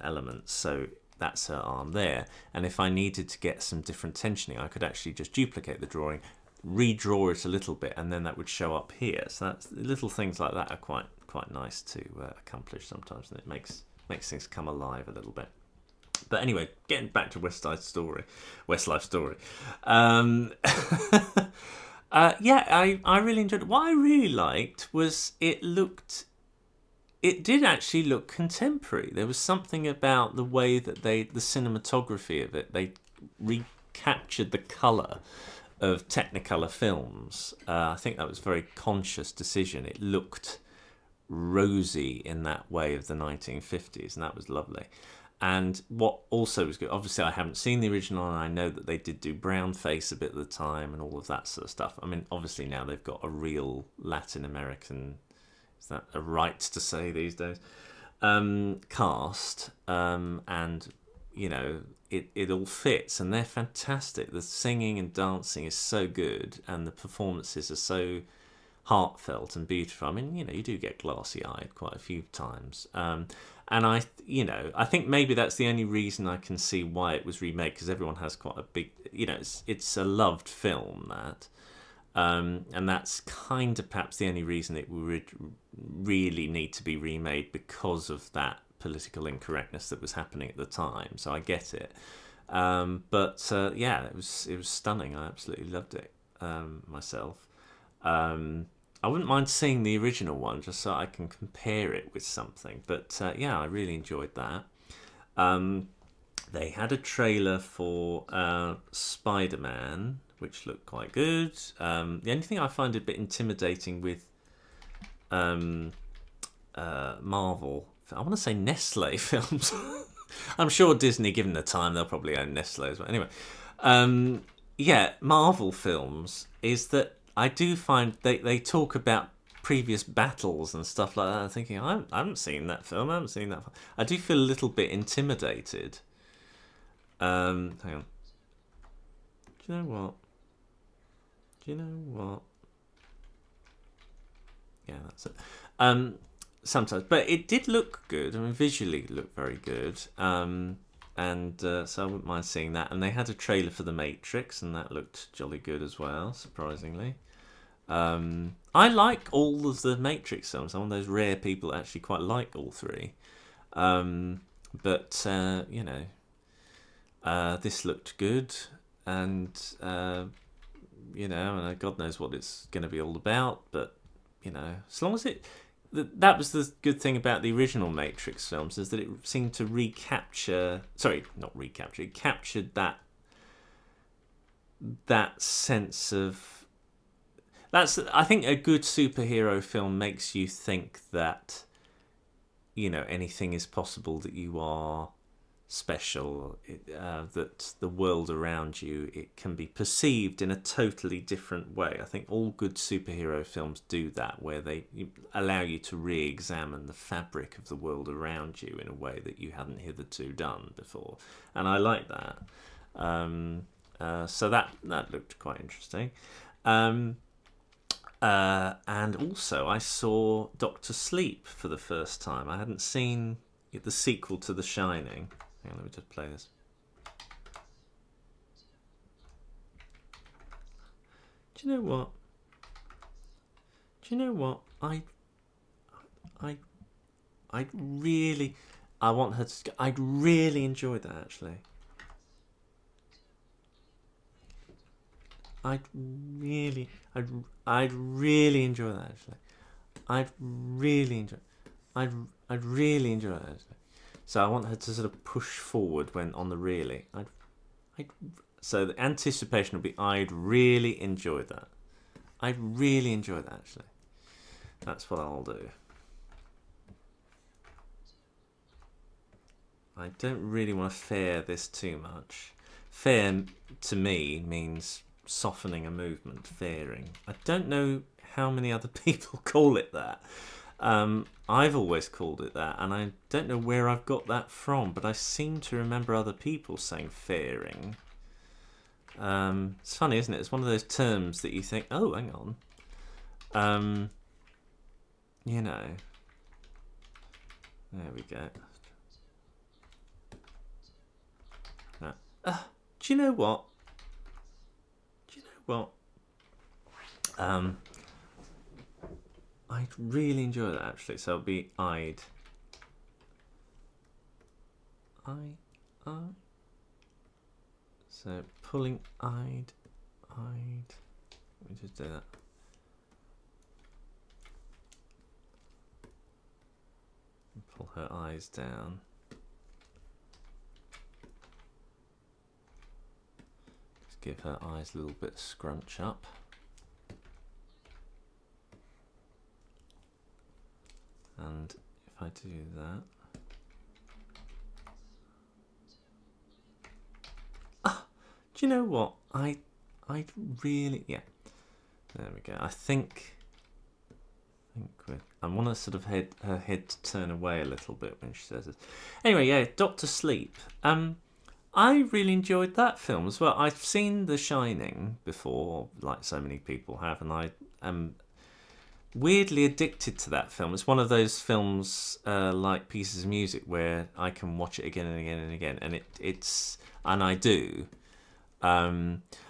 elements. So that's her arm there. And if I needed to get some different tensioning, I could actually just duplicate the drawing, redraw it a little bit, and then that would show up here. So that's little things like that are quite nice to accomplish sometimes, and it makes things come alive a little bit. But anyway, getting back to Westlife Story. Yeah, I really enjoyed it. What I really liked was it did actually look contemporary. There was something about the way that the cinematography of it, they recaptured the colour of Technicolor films. I think that was a very conscious decision. It looked rosy in that way of the 1950s, and that was lovely. And what also was good, obviously I haven't seen the original, and I know that they did do brown face a bit at the time and all of that sort of stuff. I mean, obviously now they've got a real Latin American, is that a right to say these days, cast, and you know, it all fits, and they're fantastic. The singing and dancing is so good, and the performances are so heartfelt and beautiful. I mean, you know, you do get glassy-eyed quite a few times. And I think maybe that's the only reason I can see why it was remade, because everyone has quite a big, you know, it's a loved film, that. And that's kind of perhaps the only reason it would really need to be remade, because of that political incorrectness that was happening at the time. So I get it. But yeah, it was stunning. I absolutely loved it myself. I wouldn't mind seeing the original one just so I can compare it with something. But yeah, I really enjoyed that. they had a trailer for Spider-Man, which looked quite good. The only thing I find a bit intimidating with Marvel, I want to say Nestle films. I'm sure Disney, given the time, they'll probably own Nestle as well. Anyway, yeah, Marvel films is that I do find they talk about previous battles and stuff like that. I'm thinking, I haven't seen that film. I haven't seen that film. I do feel a little bit intimidated. Hang on. Do you know what? Yeah, that's it. Sometimes, but it did look good. I mean, visually it looked very good. So I wouldn't mind seeing that. And they had a trailer for The Matrix, and that looked jolly good as well, surprisingly. I like all of the Matrix films. I'm one of those rare people that actually quite like all three. But this looked good, and and God knows what it's going to be all about. But as long as that was the good thing about the original Matrix films, is that it seemed to it captured that sense of. I think a good superhero film makes you think that anything is possible, that you are special, that the world around you, it can be perceived in a totally different way. I think all good superhero films do that, where they allow you to re-examine the fabric of the world around you in a way that you hadn't hitherto done before, and I like that. So that looked quite interesting. And also I saw Doctor Sleep for the first time. I hadn't seen the sequel to The Shining. Hang on, let me just play this. Do you know what? I'd really enjoy that, actually. I'd really enjoy that, actually. I'd really enjoy that, actually. So I want her to sort of push forward when on the really. So the anticipation will be, I'd really enjoy that. I'd really enjoy that, actually. That's what I'll do. I don't really want to fair this too much. Fair to me means softening a movement, fairing. I don't know how many other people call it that. I've always called it that, and I don't know where I've got that from, but I seem to remember other people saying fairing. It's funny, isn't it? It's one of those terms that you think, oh, hang on. There we go. Do you know what? I'd really enjoy that, actually. So it'll be So pulling I'd. Let me just do that. Pull her eyes down. Just give her eyes a little bit scrunch up. And if I do that, do you know what? I'd really, yeah. There we go. I think I want to sort of her head to turn away a little bit when she says it. Anyway, yeah, Doctor Sleep. I really enjoyed that film as well. I've seen The Shining before, like so many people have, and I am weirdly addicted to that film. It's one of those films like pieces of music where I can watch it again and again and again, and I do.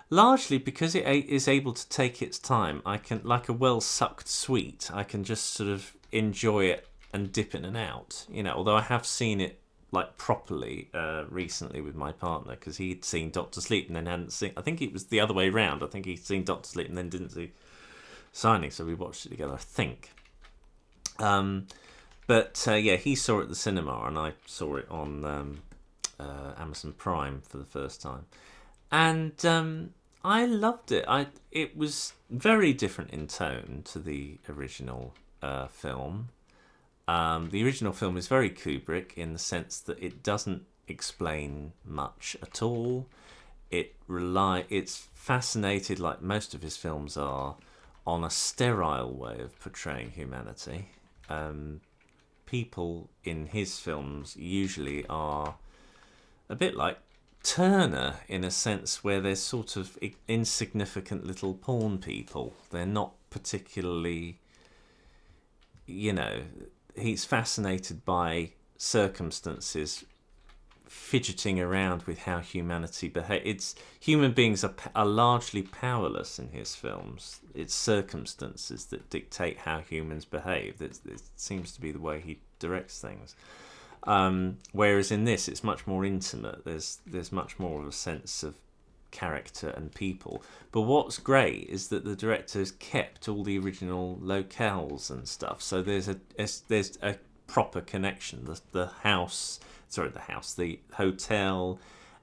Largely because it is able to take its time. I can, like a well-sucked sweet, I can just sort of enjoy it and dip in and out. Although I have seen it like properly recently with my partner, because he'd seen Doctor Sleep and then hadn't seen. I think it was the other way round. I think he'd seen Doctor Sleep and then didn't see Shining, so we watched it together, I think. But yeah, he saw it at the cinema and I saw it on Amazon Prime for the first time, and I loved it. It was very different in tone to the original film. The original film is very Kubrick in the sense that it doesn't explain much at all. It's fascinated, like most of his films are, on a sterile way of portraying humanity. People in his films usually are a bit like Turner in a sense, where they're sort of insignificant little pawn people. They're not particularly, he's fascinated by circumstances, fidgeting around with how humanity behaves. Human beings are largely powerless in his films. It's circumstances that dictate how humans behave. It seems to be the way he directs things. Whereas in this, it's much more intimate. There's much more of a sense of character and people. But what's great is that the director's kept all the original locales and stuff. So there's a proper connection. The hotel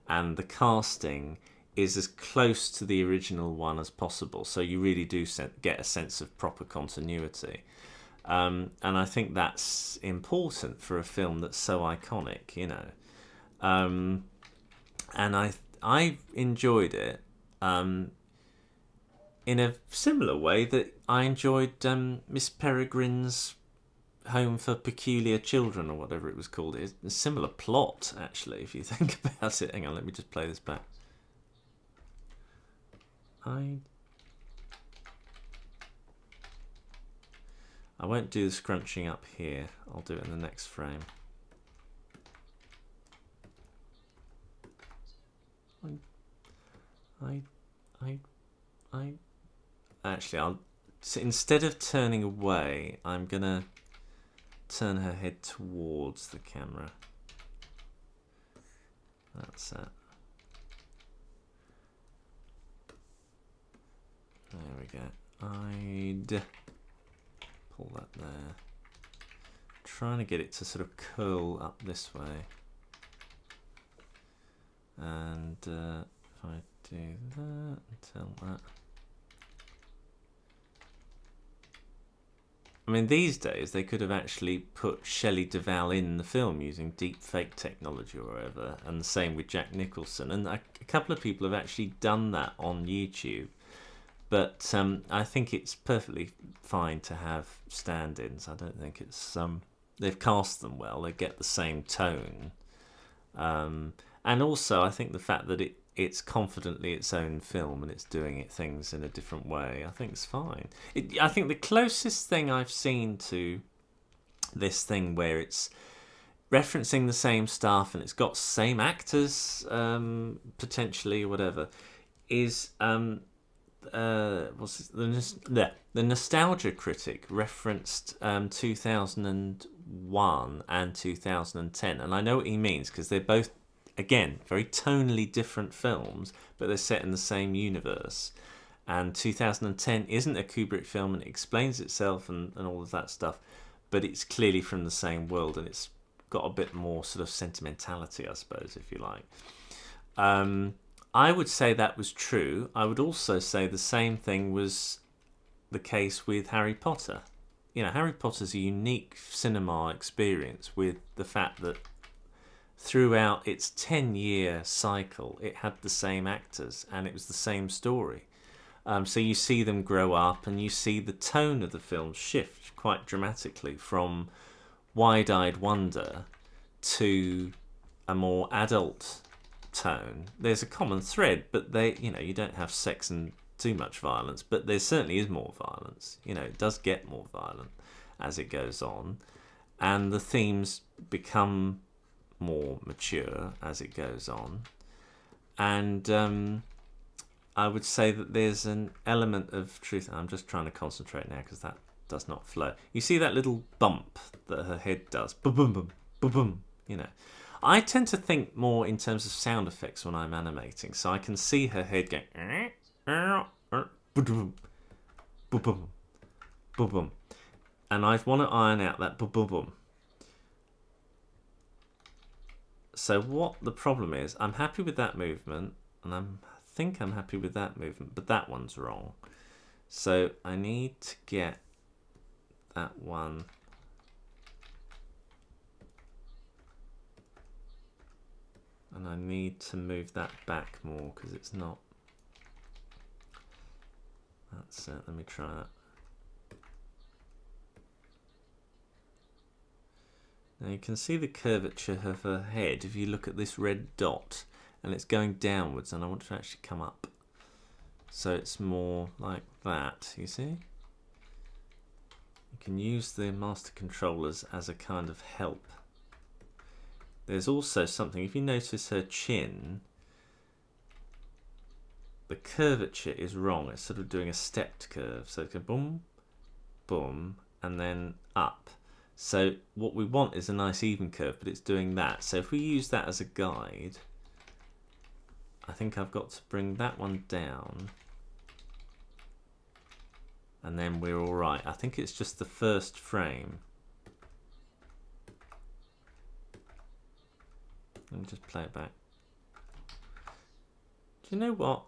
and the casting is as close to the original one as possible. So you really do get a sense of proper continuity. And I think that's important for a film that's so iconic, And I enjoyed it in a similar way that I enjoyed Miss Peregrine's Home for Peculiar Children, or whatever it was called. It's a similar plot, actually, if you think about it. Hang on, let me just play this back. I won't do the scrunching up here. I'll do it in the next frame. Actually, instead of turning away, I'm gonna turn her head towards the camera. That's it. There we go. I'd pull that there. Trying to get it to sort of curl up this way. And if I do that, tilt that. I mean, these days they could have actually put Shelley Duvall in the film using deep fake technology or whatever, and the same with Jack Nicholson. And a couple of people have actually done that on YouTube. But I think it's perfectly fine to have stand-ins. I don't think it's they've cast them well. They get the same tone, and also I think the fact that it's confidently its own film and it's doing things in a different way, I think it's fine. I think the closest thing I've seen to this thing where it's referencing the same stuff and it's got same actors potentially or whatever is the Nostalgia Critic referenced 2001 and 2010, and I know what he means because they're both, again, very tonally different films, but they're set in the same universe. And 2010 isn't a Kubrick film, and it explains itself and all of that stuff, but it's clearly from the same world, and it's got a bit more sort of sentimentality, I suppose, if you like. I would say that was true. I would also say the same thing was the case with Harry Potter. Harry Potter's a unique cinema experience with the fact that throughout its 10-year cycle, it had the same actors and it was the same story. So you see them grow up and you see the tone of the film shift quite dramatically from wide-eyed wonder to a more adult tone. There's a common thread, but you don't have sex and too much violence, but there certainly is more violence. It does get more violent as it goes on, and the themes become more mature as it goes on. And I would say that there's an element of truth. I'm just trying to concentrate now because that does not flow. You see that little bump that her head does? Boom, boom, boom, boom, boom. I tend to think more in terms of sound effects when I'm animating, so I can see her head going boom, boom, boom, boom, and I want to iron out that boom, boom, boom. So what the problem is, I'm happy with that movement, and I think I'm happy with that movement, but that one's wrong. So I need to get that one. And I need to move that back more because it's not. That's it. Let me try that. Now you can see the curvature of her head if you look at this red dot, and it's going downwards, and I want to actually come up. So it's more like that, you see? You can use the master controllers as a kind of help. There's also something, if you notice her chin, the curvature is wrong. It's sort of doing a stepped curve. So it's a boom, boom, and then up. So what we want is a nice even curve, but it's doing that. So if we use that as a guide, I think I've got to bring that one down. And then we're all right. I think it's just the first frame. Let me just play it back. Do you know what?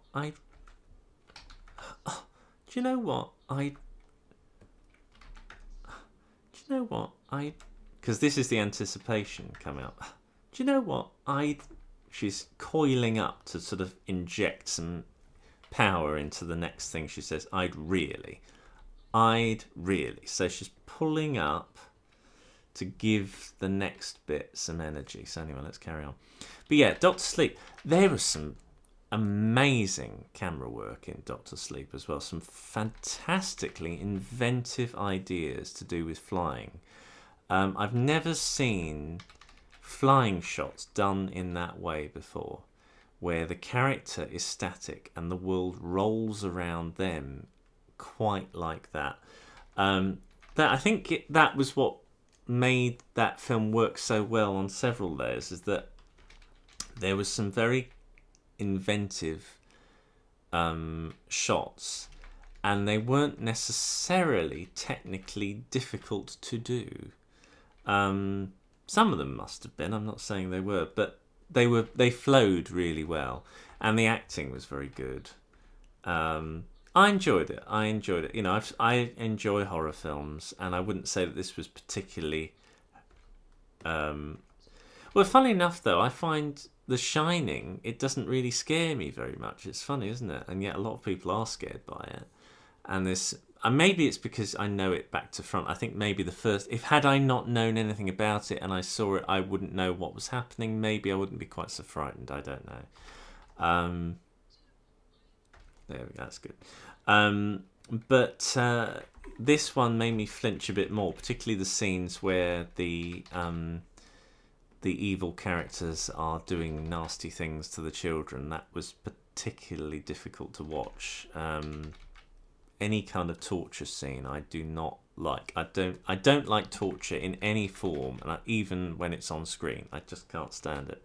Because this is the anticipation coming up. Do you know what? She's coiling up to sort of inject some power into the next thing she says. I'd really. So she's pulling up to give the next bit some energy. So anyway, let's carry on. But yeah, Doctor Sleep. There was some amazing camera work in Doctor Sleep as well. Some fantastically inventive ideas to do with flying. I've never seen flying shots done in that way before, where the character is static and the world rolls around them quite like that. I think that was what made that film work so well on several layers, is that there was some very inventive shots, and they weren't necessarily technically difficult to do. Some of them must have been, I'm not saying they were, but they flowed really well, and the acting was very good. I enjoyed it. You know, I enjoy horror films, and I wouldn't say that this was particularly. Well, funny enough, though, I find The Shining, it doesn't really scare me very much. It's funny, isn't it? And yet a lot of people are scared by it. And maybe it's because I know it back to front. I think maybe had I not known anything about it and I saw it, I wouldn't know what was happening. Maybe I wouldn't be quite so frightened. I don't know. There we go, that's good. But this one made me flinch a bit more, particularly the scenes where the evil characters are doing nasty things to the children. That was particularly difficult to watch. Any kind of torture scene I do not like. I don't like torture in any form, and even when it's on screen, I just can't stand it.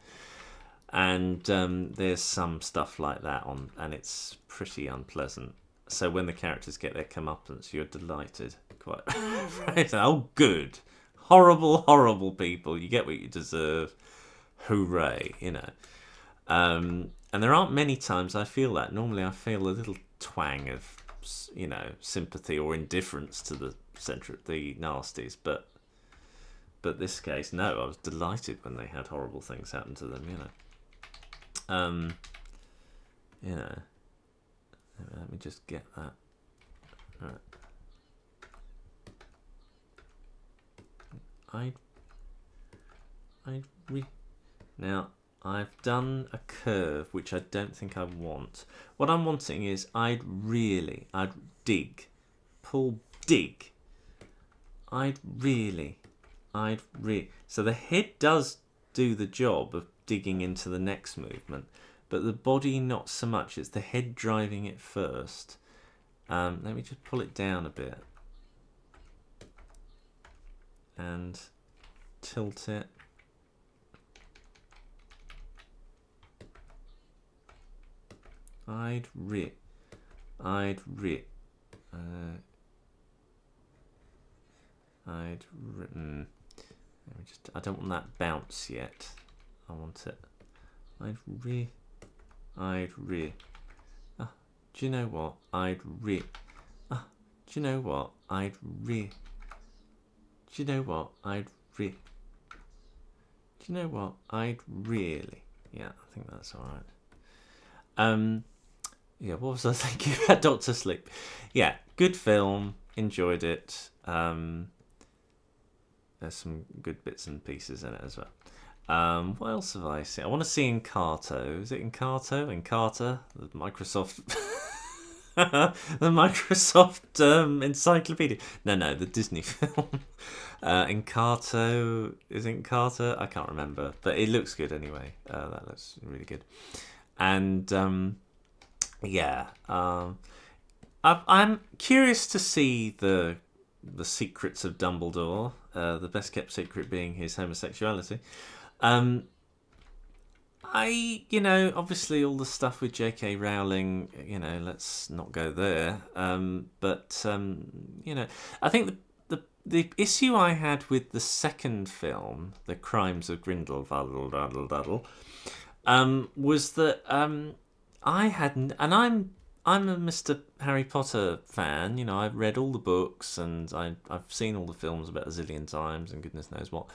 And there's some stuff like that on, and it's pretty unpleasant. So when the characters get their comeuppance, you're delighted. Quite. Oh, good. Horrible people. You get what you deserve. Hooray, you know. And there aren't many times I feel that. Normally I feel a little twang of, you know, sympathy or indifference to the nasties. But this case, no, I was delighted when they had horrible things happen to them, you know. You know, let me just get that. All right. Now I've done a curve which I don't think I want. What I'm wanting is I'd dig. So the head does do the job of digging into the next movement, but the body not so much. It's the head driving it first. Let me just pull it down a bit and tilt it. I don't want that bounce yet. I want it. I'd re. Ah, do you know what? I'd re. Ah, do you know what? I'd re. Do you know what? I'd re. Do you know what? I'd really. Yeah, I think that's all right. Yeah, what was I thinking about Doctor Sleep? Yeah, good film. Enjoyed it. There's some good bits and pieces in it as well. What else have I seen? I want to see Encarto. Is it Encarto? Encarta? The Microsoft... the Microsoft encyclopedia. No, the Disney film. Encarto. Is it Encarta? I can't remember. But it looks good anyway. That looks really good. And... yeah, I'm curious to see the secrets of Dumbledore. The best kept secret being his homosexuality. Obviously all the stuff with J.K. Rowling, let's not go there. But I think the issue I had with the second film, The Crimes of Grindelwald, was that I hadn't, and I'm a Mr. Harry Potter fan. I've read all the books and I've seen all the films about a zillion times and goodness knows what.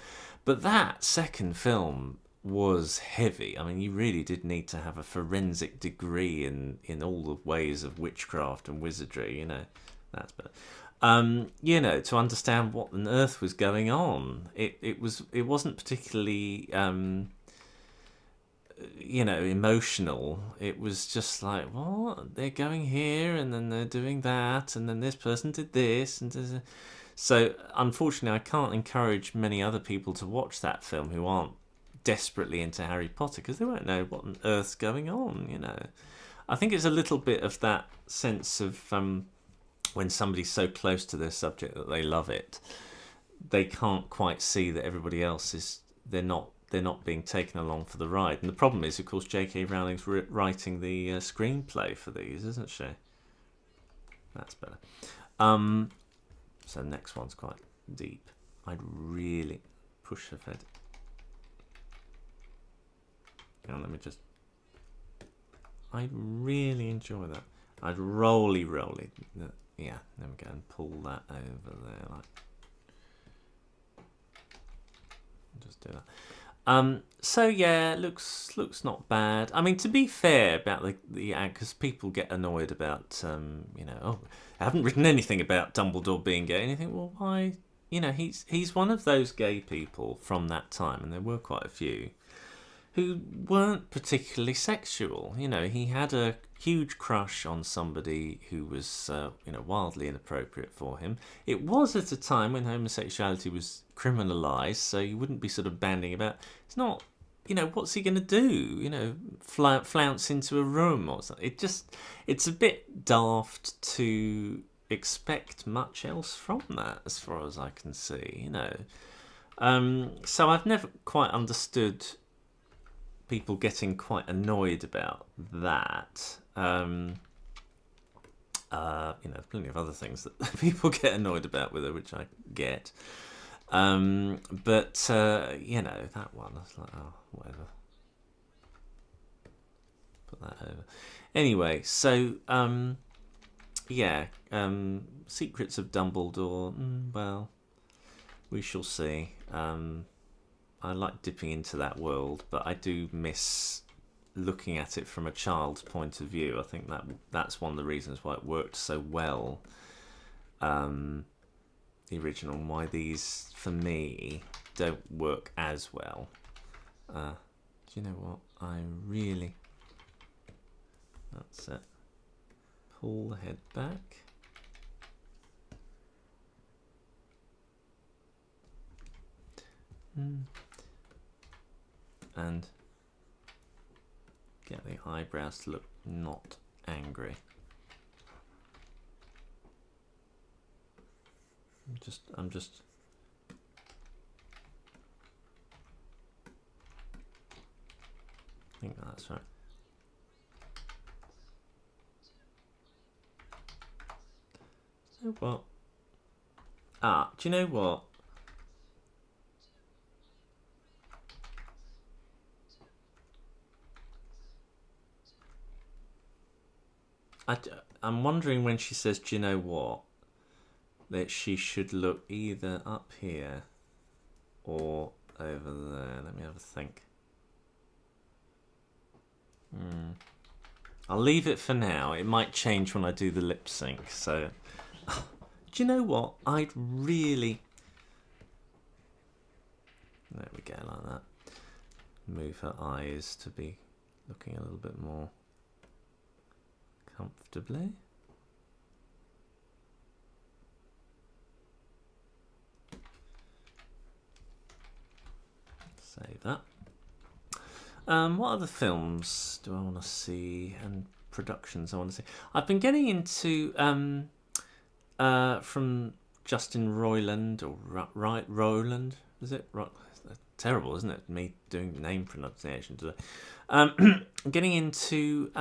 But that second film was heavy. I mean, you really did need to have a forensic degree in all the ways of witchcraft and wizardry. That's better. To understand what on earth was going on. It wasn't particularly emotional. It was just like, what? They're going here and then they're doing that and then this person did this and so unfortunately I can't encourage many other people to watch that film who aren't desperately into Harry Potter because they won't know what on earth's going on. I think it's a little bit of that sense of when somebody's so close to their subject that they love it, they can't quite see that everybody else is they're not being taken along for the ride. And the problem is, of course, J.K. Rowling's writing the screenplay for these, isn't she? That's better. So the next one's quite deep. I'd really push the fed. Hang on, let me just... I'd really enjoy that. I'd roly. Yeah, there we go, and pull that over there. Just do that. So yeah, looks not bad. I mean, to be fair about the because people get annoyed about I haven't written anything about Dumbledore being gay. And you think, well, why? He's one of those gay people from that time, and there were quite a few who weren't particularly sexual. He had a huge crush on somebody who was wildly inappropriate for him. It was at a time when homosexuality was criminalised, so you wouldn't be sort of banding about. It's not, what's he going to do? Flounce into a room or something. It's a bit daft to expect much else from that, as far as I can see. So I've never quite understood people getting quite annoyed about that. There's plenty of other things that people get annoyed about with her, which I get. But that one, I was like, oh, whatever. Put that over. Anyway, so Secrets of Dumbledore. Well, we shall see. I like dipping into that world, but I do miss looking at it from a child's point of view. I think that's one of the reasons why it worked so well, the original, and why these, for me, don't work as well. Do you know what? That's it. Pull the head back. And get the eyebrows to look not angry. I'm just I think that's right. So what? Do you know what? I'm wondering when she says, do you know what? That she should look either up here or over there. Let me have a think. I'll leave it for now. It might change when I do the lip sync. So, do you know what? I'd really... There we go, like that. Move her eyes to be looking a little bit more comfortably. Save that. What other films do I want to see and productions I want to see? I've been getting into from Justin Roiland or Roland, is it? Terrible, isn't it? Me doing name pronunciation today. Getting into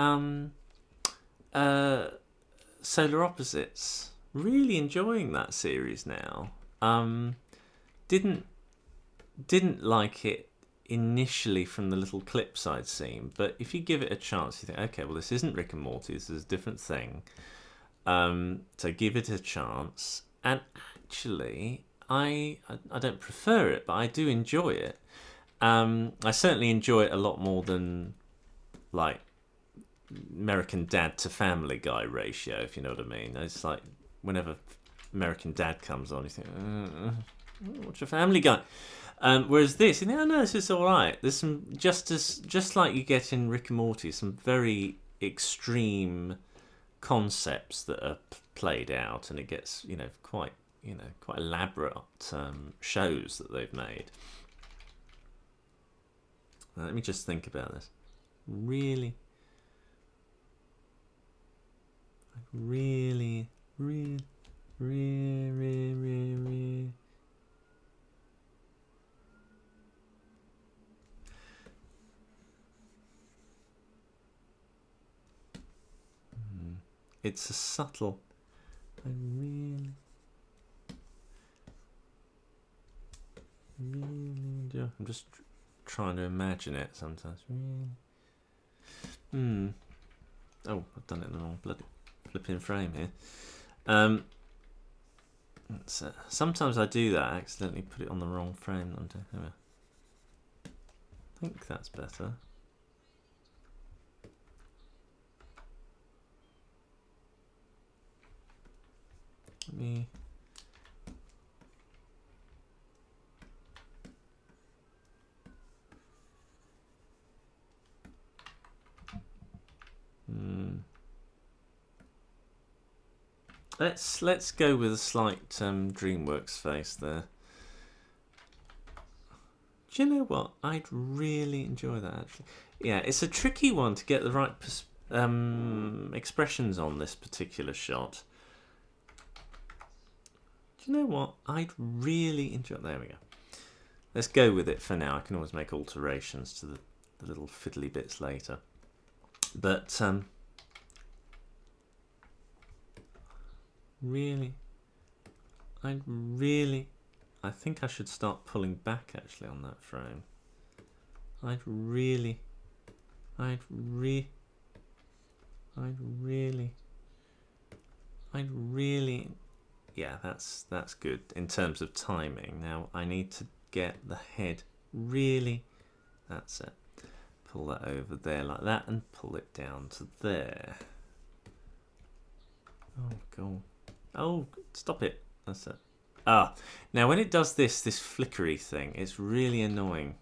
Solar Opposites. Really enjoying that series now. Didn't like it initially from the little clips I'd seen, but if you give it a chance, you think, okay, well, this isn't Rick and Morty, this is a different thing. So give it a chance. And actually, I don't prefer it, but I do enjoy it. I certainly enjoy it a lot more than like American Dad to Family Guy ratio, if you know what I mean. It's like whenever American Dad comes on, you think, watch a Family Guy. Whereas this, you think, oh no, this is all right. There's some just like you get in Rick and Morty, some very extreme concepts that are played out, and it gets quite elaborate shows that they've made. Let me just think about this. Really. It's a subtle. I really enjoy. I'm just trying to imagine it sometimes. Oh, I've done it in the wrong bloody flipping frame here. Sometimes I do that. I accidentally put it on the wrong frame. I think that's better. Let me... Let's go with a slight DreamWorks face there. Do you know what? I'd really enjoy that actually. Yeah, it's a tricky one to get the right expressions on this particular shot. Do you know what? I'd really enjoy... There we go. Let's go with it for now. I can always make alterations to the little fiddly bits later. But really, I think I should start pulling back actually on that frame. Yeah, that's good in terms of timing. Now I need to get the head really. That's it. Pull that over there like that and pull it down to there. Oh god. Oh, stop it. That's it. Ah, now when it does this flickery thing, it's really annoying.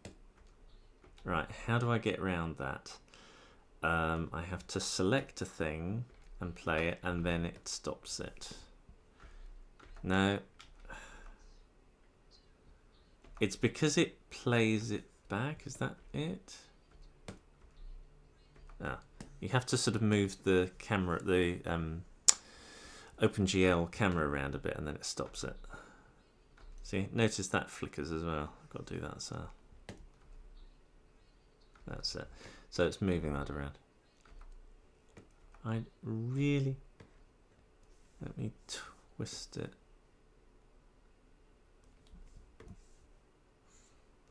Right, how do I get around that? I have to select a thing and play it, and then it stops it. No. It's because it plays it back, is that it? Ah, you have to sort of move the camera, the OpenGL camera around a bit, and then it stops it. See, notice that flickers as well. I've got to do that, so that's it. So it's moving that around. I really... Let me twist it.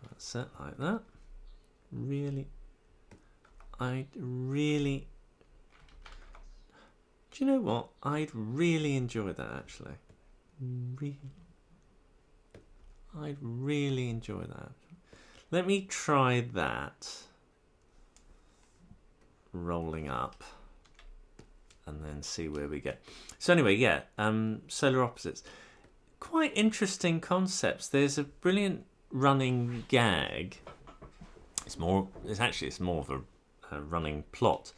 That's it, like that. Really... Do Do you know what? I'd really enjoy that, actually. I'd really enjoy that. Let me try that. Rolling up. And then see where we get. So anyway, yeah, solar opposites. Quite interesting concepts. There's a brilliant running gag. It's more of a running plot.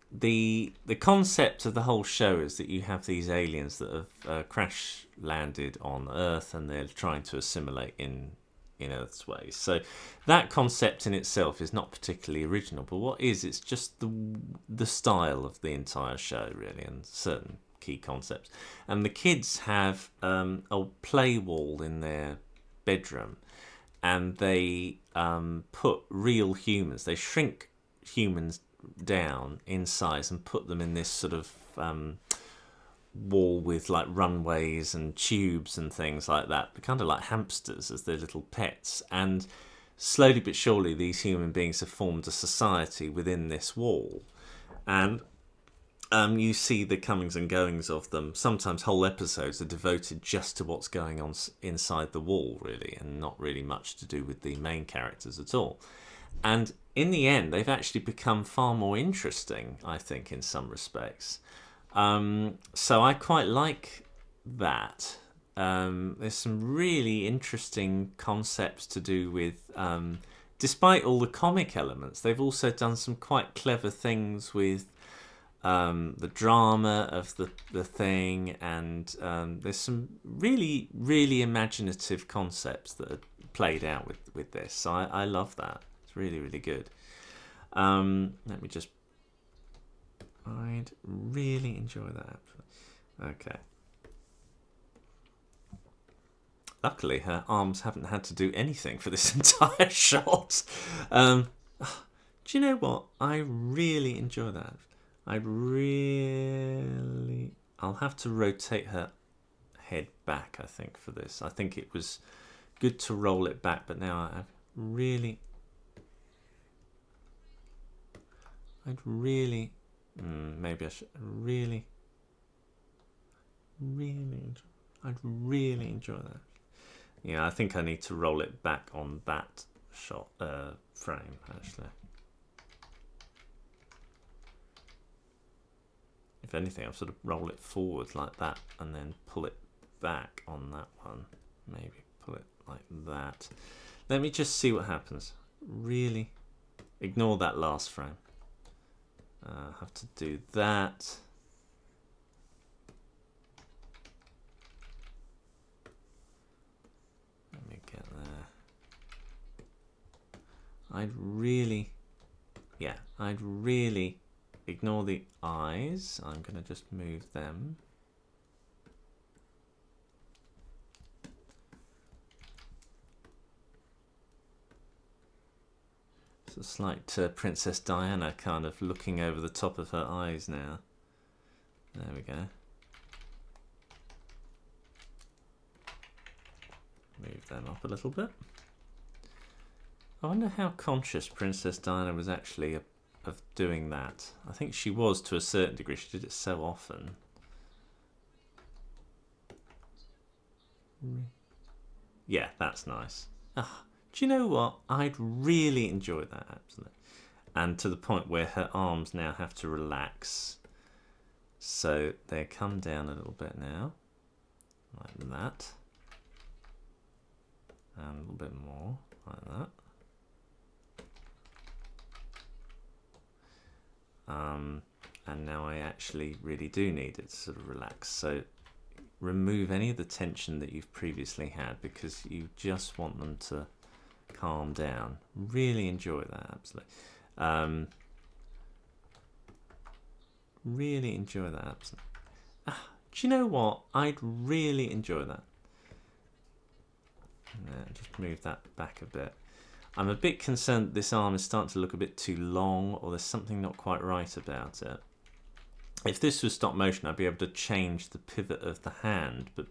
The concept of the whole show is that you have these aliens that have crash landed on Earth and they're trying to assimilate in Earth's ways. So that concept in itself is not particularly original, but what is, it's just the style of the entire show, really, and certain key concepts. And the kids have a play wall in their bedroom, and they put real humans, they shrink humans down in size and put them in this sort of wall with like runways and tubes and things like that, kind of like hamsters as their little pets. And slowly but surely these human beings have formed a society within this wall, and you see the comings and goings of them. Sometimes whole episodes are devoted just to what's going on inside the wall, really, and not really much to do with the main characters at all. And in the end, they've actually become far more interesting, I think, in some respects. So I quite like that. There's some really interesting concepts to do with, despite all the comic elements, they've also done some quite clever things with the drama of the thing, and there's some really, really imaginative concepts that are played out with this. So I love that. It's really, really good. Let me just... I'd really enjoy that. Okay. Luckily, her arms haven't had to do anything for this entire shot. Do you know what? I really enjoy that. I'll have to rotate her head back, I think, for this. I think it was good to roll it back, but now I'd really maybe I should I'd really enjoy that. Yeah, I think I need to roll it back on that shot frame, actually. If anything, I'll sort of roll it forward like that and then pull it back on that one. Maybe pull it like that. Let me just see what happens. Really ignore that last frame. Have to do that. Let me get there. I'd really ignore the eyes. I'm going to just move them. It's a slight Princess Diana kind of looking over the top of her eyes now. There we go. Move them up a little bit. I wonder how conscious Princess Diana was actually of doing that. I think she was to a certain degree. She did it so often. Yeah, that's nice. Do you know what? I'd really enjoy that, absolutely. And to the point where her arms now have to relax. So they come down a little bit now. Like that. And a little bit more, like that. And now I actually really do need it to sort of relax. So remove any of the tension that you've previously had, because you just want them to calm down. Really enjoy that, absolutely. Really enjoy that, absolutely. Do you know what? I'd really enjoy that. Just move that back a bit. I'm a bit concerned that this arm is starting to look a bit too long, or there's something not quite right about it. If this was stop motion, I'd be able to change the pivot of the hand, but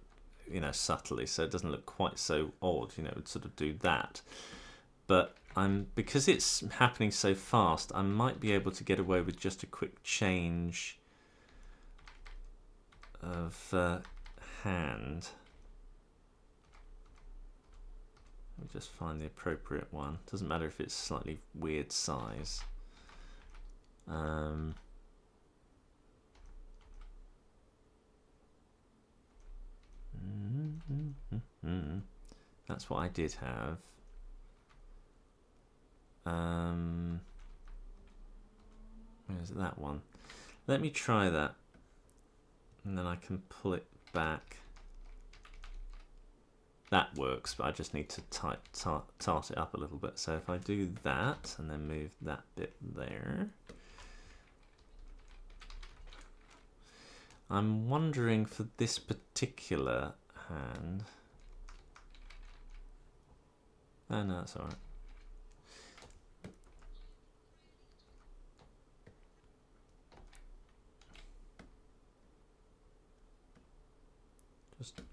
subtly, so it doesn't look quite so odd. It would sort of do that. But because it's happening so fast, I might be able to get away with just a quick change of hand. Let me just find the appropriate one. Doesn't matter if it's slightly weird size. That's what I did have. Where's that one? Let me try that, and then I can pull it back. That works, but I just need to tart it up a little bit. So if I do that and then move that bit there, I'm wondering for this particular hand. Oh no, that's alright.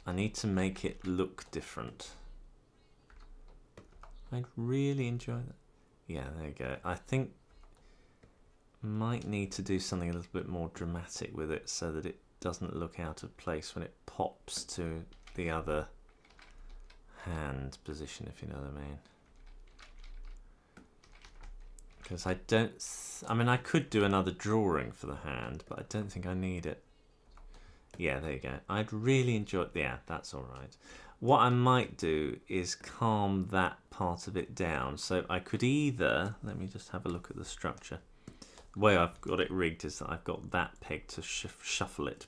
I need to make it look different. I'd really enjoy that. Yeah, there you go. I think might need to do something a little bit more dramatic with it so that it doesn't look out of place when it pops to the other hand position, if you know what I mean. Because I don't... I mean, I could do another drawing for the hand, but I don't think I need it. Yeah, there you go. I'd really enjoy it. Yeah, that's all right. What I might do is calm that part of it down. So I could either... Let me just have a look at the structure. The way I've got it rigged is that I've got that peg to shuffle it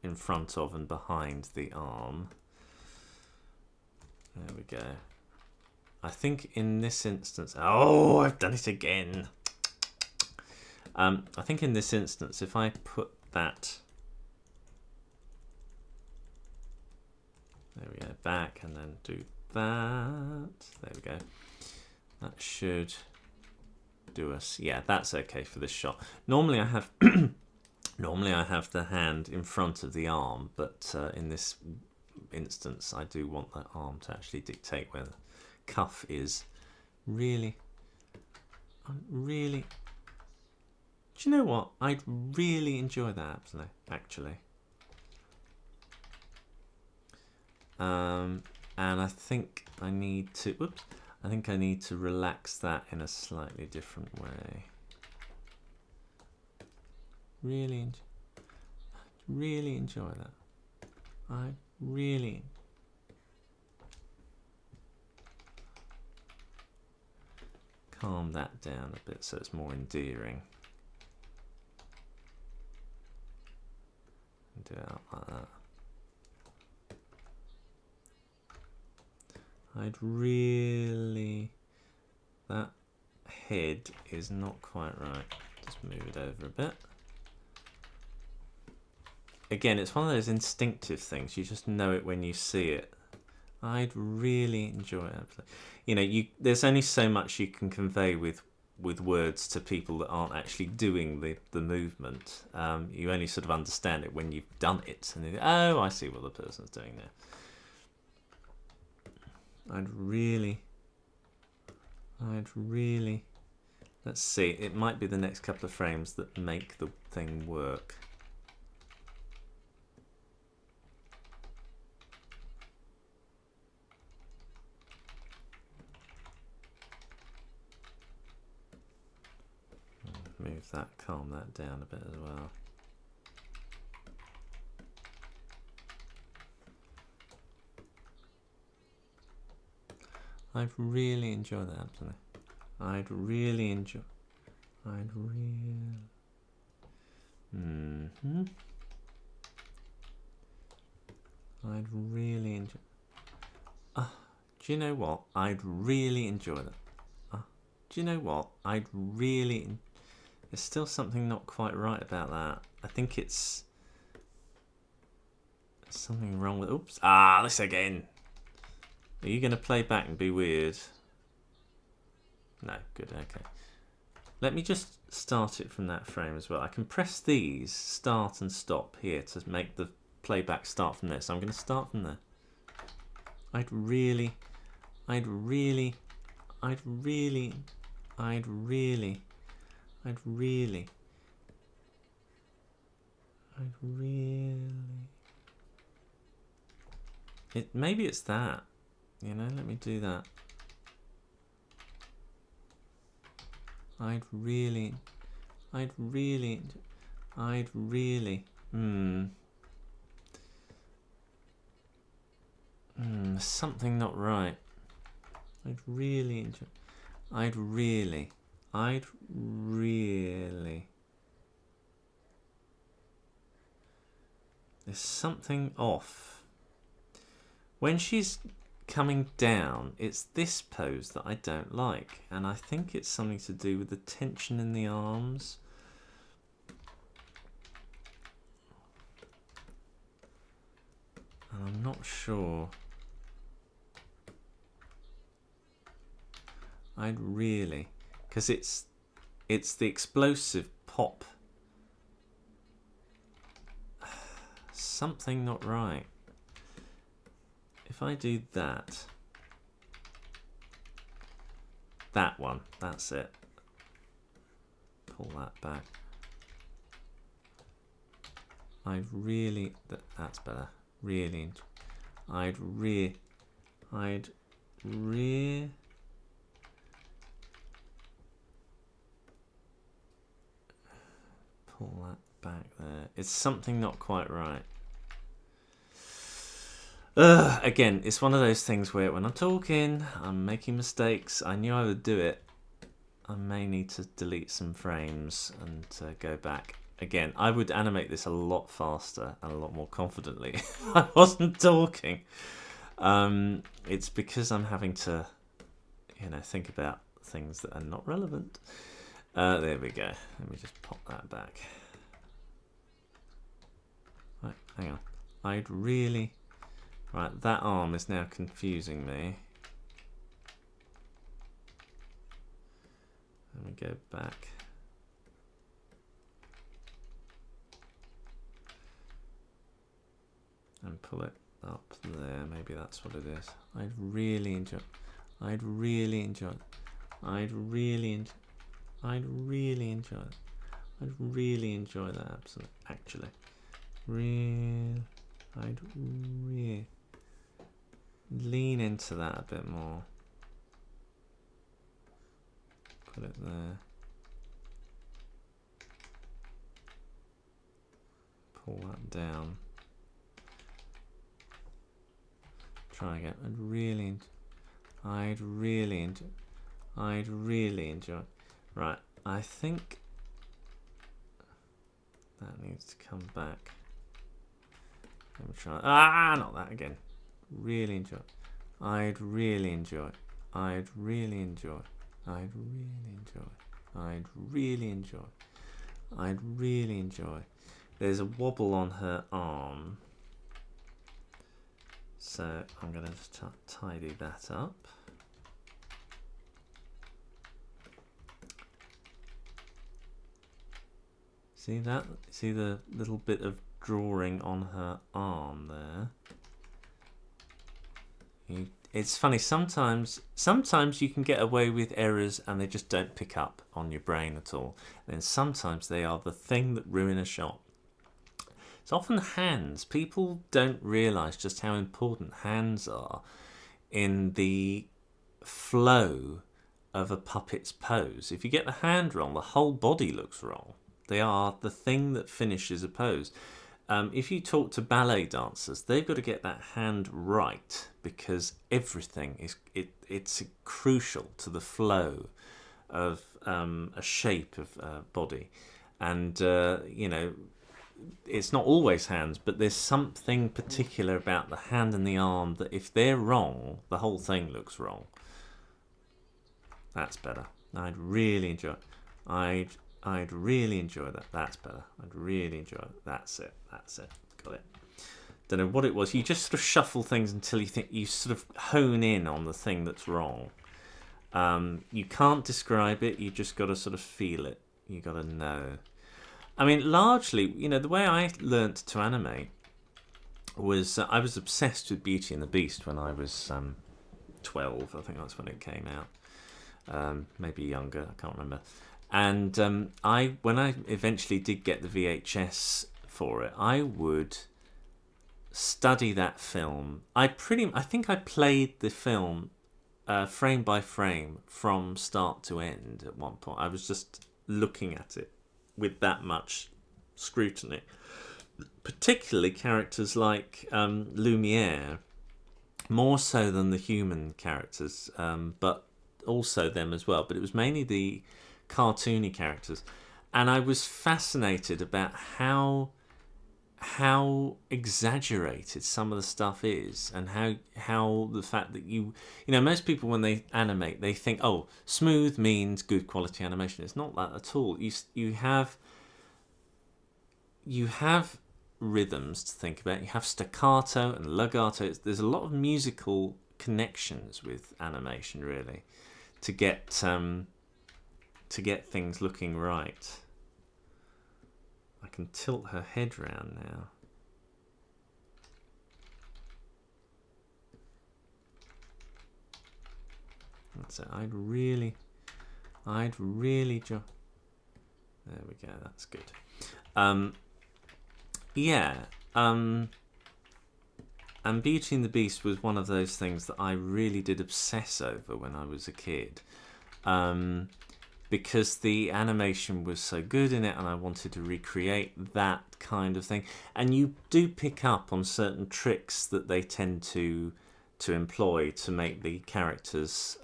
in front of and behind the arm. There we go. I think in this instance... Oh, I've done it again. I think in this instance, if I put that... There we go, back, and then do that. There we go. That should do us. Yeah, that's okay for this shot. Normally I have normally I have the hand in front of the arm, but in this instance I do want the arm to actually dictate where the cuff is. Really, do you know what? I'd really enjoy that actually. And I think I need to, whoops, I think I need to relax that in a slightly different way. Really enjoy that. I really. Calm that down a bit so it's more endearing. Do it out like that. I'd really... That head is not quite right. Just move it over a bit. Again, it's one of those instinctive things. You just know it when you see it. I'd really enjoy it. You know, there's only so much you can convey with words to people that aren't actually doing the movement. You only sort of understand it when you've done it. And you go, oh, I see what the person's doing there. I'd really, let's see, it might be the next couple of frames that make the thing work. Move that, calm that down a bit as well. I'd really enjoy that, actually. I'd really enjoy. I'd really. I'd really enjoy. Do you know what? I'd really enjoy that. Do you know what? I'd really. There's still something not quite right about that. I think it's something wrong with. Oops! This again. Are you going to play back and be weird? No, good, okay. Let me just start it from that frame as well. I can press these, start and stop here to make the playback start from there. So I'm going to start from there. I'd really I'd really... Maybe it's that. You know, let me do that. I'd really... something not right. I'd really... There's something off. When she's coming down, it's this pose that I don't like, and I think it's something to do with the tension in the arms. And I'm not sure. Because it's the explosive pop. Something not right. If I do that one, that's it. Pull that back. That's better. Really, pull that back there. It's something not quite right. Again, it's one of those things where when I'm talking, I'm making mistakes. I knew I would do it. I may need to delete some frames and go back. Again, I would animate this a lot faster and a lot more confidently if I wasn't talking. It's because I'm having to, think about things that are not relevant. There we go. Let me just pop that back. Right, hang on. Right, that arm is now confusing me. Let me go back. And pull it up there. Maybe that's what it is. I'd really enjoy that. Absolutely. Actually. Lean into that a bit more. Put it there. Pull that down. Try again. I'd really enjoy. Right, I think that needs to come back. Let me try. Not that again. Really enjoy. I'd really enjoy. There's a wobble on her arm. So I'm going to just tidy that up. See that? See the little bit of drawing on her arm there? It's funny, sometimes you can get away with errors and they just don't pick up on your brain at all. Then sometimes they are the thing that ruin a shot. It's often hands. People don't realise just how important hands are in the flow of a puppet's pose. If you get the hand wrong, the whole body looks wrong. They are the thing that finishes a pose. If you talk to ballet dancers, they've got to get that hand right because everything it's crucial to the flow of a shape of body. And, it's not always hands, but there's something particular about the hand and the arm that if they're wrong, the whole thing looks wrong. That's better. I'd really enjoy it. I'd really enjoy that. That's better. I'd really enjoy it. That's it. Got it. Don't know what it was. You just sort of shuffle things until you think you sort of hone in on the thing that's wrong. You can't describe it. You just got to sort of feel it. You got to know. I mean, largely, the way I learnt to animate was I was obsessed with Beauty and the Beast when I was 12. I think that's when it came out. Maybe younger. I can't remember. And when I eventually did get the VHS for it, I would study that film. I think I played the film frame by frame from start to end at one point. I was just looking at it with that much scrutiny, particularly characters like Lumiere, more so than the human characters, but also them as well. But it was mainly the cartoony characters, and I was fascinated about how exaggerated some of the stuff is, and how the fact that you know, most people when they animate, they think, oh, smooth means good quality animation. It's not that at all. You have rhythms to think about. You have staccato and legato. There's a lot of musical connections with animation, really, to get things looking right. I can tilt her head round now. That's it. I'd really there we go. That's good. And Beauty and the Beast was one of those things that I really did obsess over when I was a kid. Because the animation was so good in it, and I wanted to recreate that kind of thing. And you do pick up on certain tricks that they tend to employ to make the characters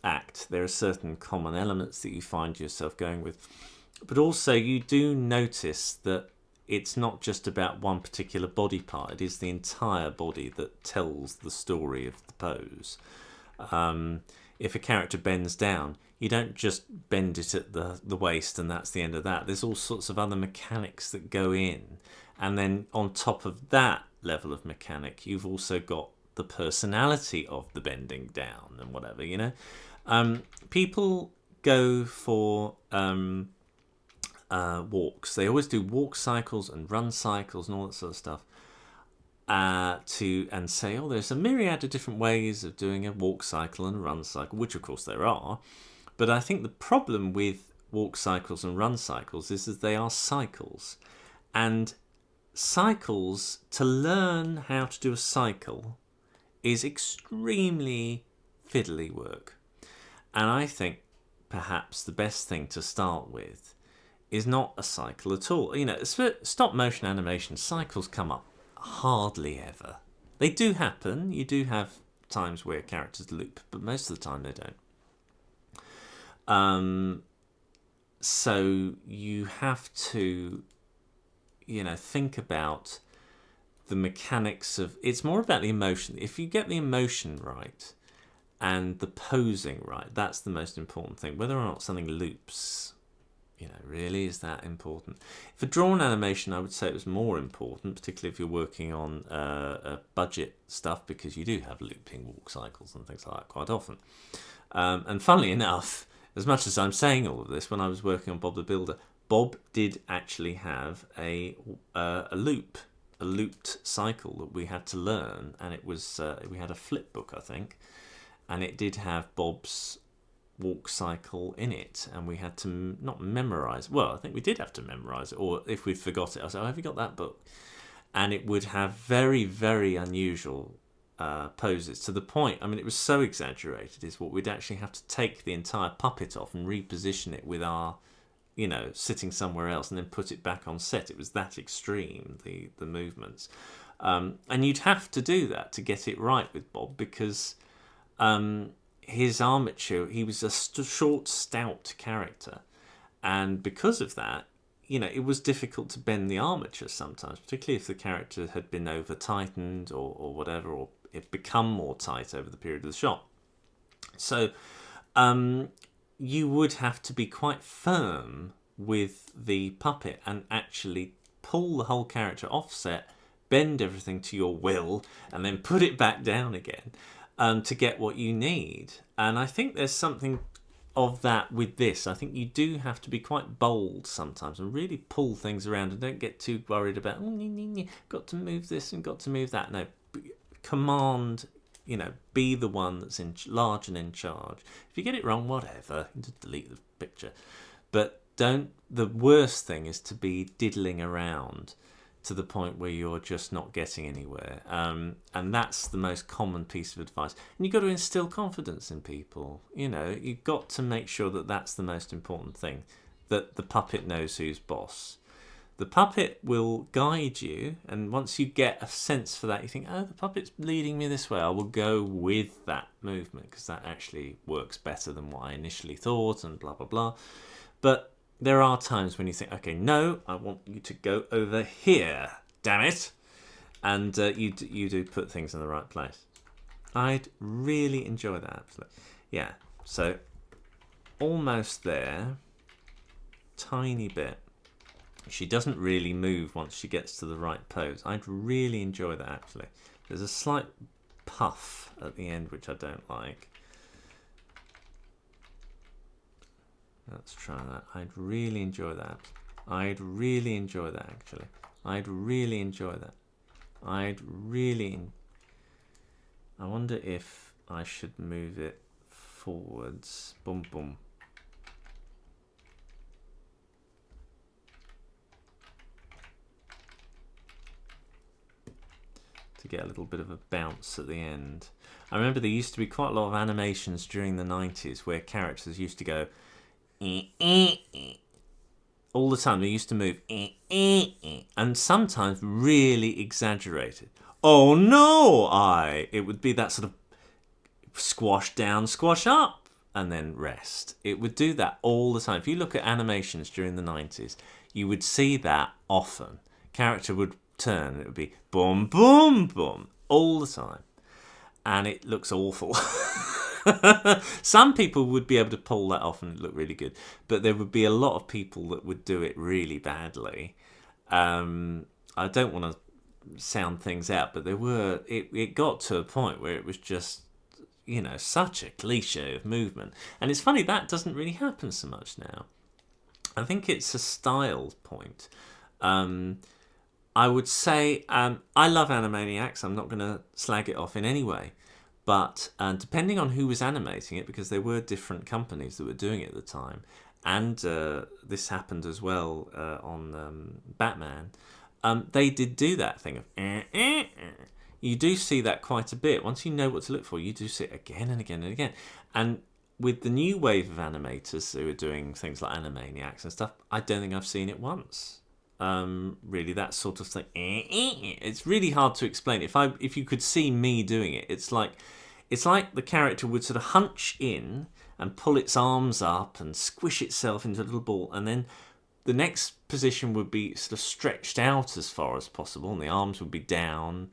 act. There are certain common elements that you find yourself going with. But also you do notice that it's not just about one particular body part. It is the entire body that tells the story of the pose. If a character bends down, you don't just bend it at the waist and that's the end of that. There's all sorts of other mechanics that go in. And then on top of that level of mechanic, you've also got the personality of the bending down and whatever, you know. People go for walks. They always do walk cycles and run cycles and all that sort of stuff. And say, oh, there's a myriad of different ways of doing a walk cycle and a run cycle, which of course there are. But I think the problem with walk cycles and run cycles is that they are cycles. And cycles, to learn how to do a cycle, is extremely fiddly work. And I think perhaps the best thing to start with is not a cycle at all. You know, stop motion animation, cycles come up hardly ever. They do happen. You do have times where characters loop, but most of the time they don't. So you have to, you know, think about the mechanics of. It's more about the emotion. If you get the emotion right and the posing right, that's the most important thing. Whether or not something loops, you know, really is that important. For drawn animation, I would say it was more important, particularly if you're working on budget stuff, because you do have looping walk cycles and things like that quite often. And funnily enough, as much as I'm saying all of this, when I was working on Bob the Builder, Bob did actually have a looped cycle that we had to learn, and it was we had a flip book, I think, and it did have Bob's walk cycle in it, and we had to not memorize. Well, I think we did have to memorize it, or if we forgot it, I said, "Oh, have you got that book?" And it would have very, very unusual poses, to the point. I mean, it was so exaggerated. Is what we'd actually have to take the entire puppet off and reposition it with our, you know, sitting somewhere else, and then put it back on set. It was that extreme, the movements, and you'd have to do that to get it right with Bob, because his armature, he was a short, stout character, and because of that, you know, it was difficult to bend the armature sometimes, particularly if the character had been over tightened or whatever, or it become more tight over the period of the shot. So you would have to be quite firm with the puppet and actually pull the whole character offset, bend everything to your will, and then put it back down again to get what you need. And I think there's something of that with this. I think you do have to be quite bold sometimes and really pull things around, and don't get too worried about, got to move this and got to move that. No, command, you know, be the one that's large and in charge. If you get it wrong, whatever, just delete the picture. But The worst thing is to be diddling around to the point where you're just not getting anywhere. And that's the most common piece of advice. And you've got to instill confidence in people. You know, you've got to make sure that that's the most important thing, that the puppet knows who's boss. The puppet will guide you, and once you get a sense for that, you think, oh, the puppet's leading me this way. I will go with that movement because that actually works better than what I initially thought, and blah, blah, blah. But there are times when you think, okay, no, I want you to go over here, damn it. And you do put things in the right place. I'd really enjoy that, absolutely. Yeah, so almost there. Tiny bit. She doesn't really move once she gets to the right pose. I'd really enjoy that, actually. There's a slight puff at the end, which I don't like. Let's try that. I'd really enjoy that. I'd really enjoy that, actually. I'd really enjoy that. I wonder if I should move it forwards. Boom, boom. To get a little bit of a bounce at the end. I remember there used to be quite a lot of animations during the 90s where characters used to go all the time. They used to move and sometimes really exaggerated. Oh no, it would be that sort of squash down, squash up, and then rest. It would do that all the time. If you look at animations during the 90s, you would see that often. Character would turn and it would be boom, boom, boom all the time. And it looks awful. Some people would be able to pull that off and it look really good. But there would be a lot of people that would do it really badly. I don't want to sound things out, but it got to a point where it was just, you know, such a cliche of movement. And it's funny, that doesn't really happen so much now. I think it's a style point. I would say I love Animaniacs. I'm not going to slag it off in any way. But depending on who was animating it, because there were different companies that were doing it at the time, and this happened as well on Batman, they did do that thing of You do see that quite a bit. Once you know what to look for, you do see it again and again and again. And with the new wave of animators who are doing things like Animaniacs and stuff, I don't think I've seen it once. Really, that sort of thing. It's really hard to explain. If you could see me doing it, it's like the character would sort of hunch in and pull its arms up and squish itself into a little ball, and then the next position would be sort of stretched out as far as possible, and the arms would be down,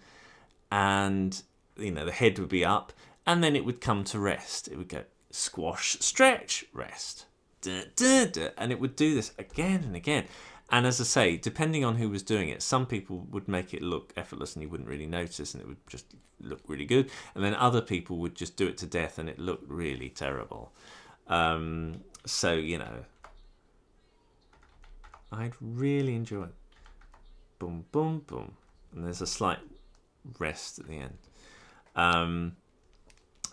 and you know the head would be up, and then it would come to rest. It would go squash, stretch, rest, and it would do this again and again. And as I say, depending on who was doing it, some people would make it look effortless and you wouldn't really notice and it would just look really good. And then other people would just do it to death and it looked really terrible. So, you know, I'd really enjoy it. Boom, boom, boom. And there's a slight rest at the end.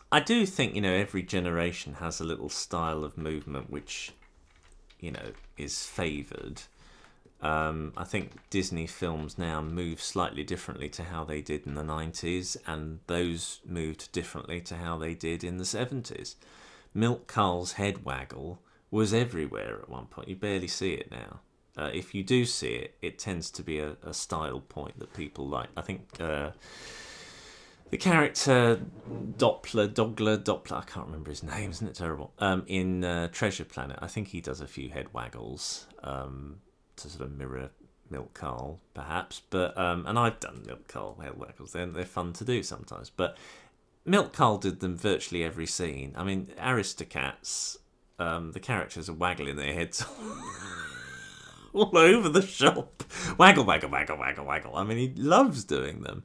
I do think, you know, every generation has a little style of movement which, you know, is favoured. I think Disney films now move slightly differently to how they did in the 90s, and those moved differently to how they did in the 70s. Milk Carl's head waggle was everywhere at one point. You barely see it now. If you do see it, it tends to be a style point that people like. I think the character Doppler, I can't remember his name, isn't it terrible? In Treasure Planet, I think he does a few head waggles. To sort of mirror Milk Carl, perhaps, but and I've done Milk Carl head waggles. They're fun to do sometimes, but Milk Carl did them virtually every scene. I mean, Aristocats, the characters are waggling their heads all over the shop, waggle, waggle, waggle, waggle, waggle. I mean, he loves doing them.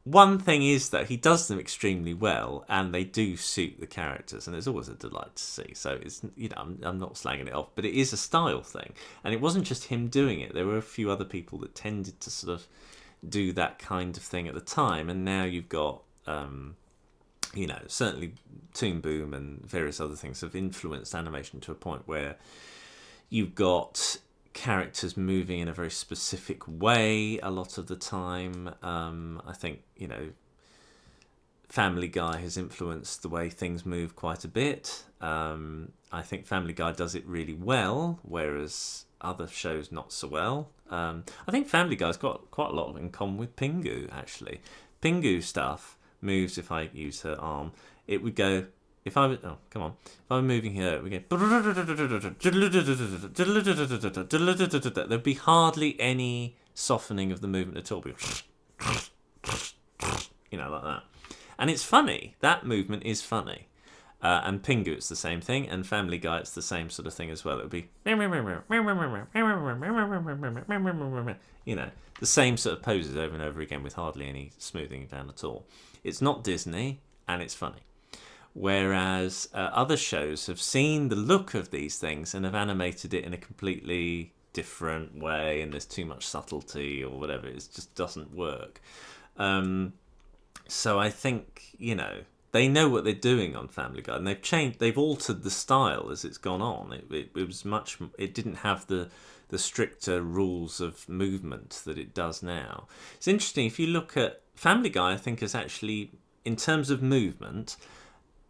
One thing is that he does them extremely well, and they do suit the characters, and it's always a delight to see. So it's, you know, I'm not slagging it off, but it is a style thing, and it wasn't just him doing it. There were a few other people that tended to sort of do that kind of thing at the time, and now you've got, you know, certainly Toon Boom and various other things have influenced animation to a point where You've got characters moving in a very specific way a lot of the time. I think, Family Guy has influenced the way things move quite a bit. I think Family Guy does it really well, whereas other shows not so well. I think Family Guy's got quite a lot in common with Pingu, actually. Pingu stuff moves, if I use her arm, it would go, if I was, oh, come on, if I'm moving here, it would go, there'd be hardly any softening of the movement at all. Like that. And it's funny. That movement is funny. And Pingu, it's the same thing. And Family Guy, it's the same sort of thing as well. It would be, the same sort of poses over and over again with hardly any smoothing down at all. It's not Disney, and it's funny. Whereas other shows have seen the look of these things and have animated it in a completely different way, and there's too much subtlety or whatever. It just doesn't work. So I think, they know what they're doing on Family Guy, and they've altered the style as it's gone on. It didn't have the stricter rules of movement that it does now. It's interesting, if you look at Family Guy, I think has actually, in terms of movement,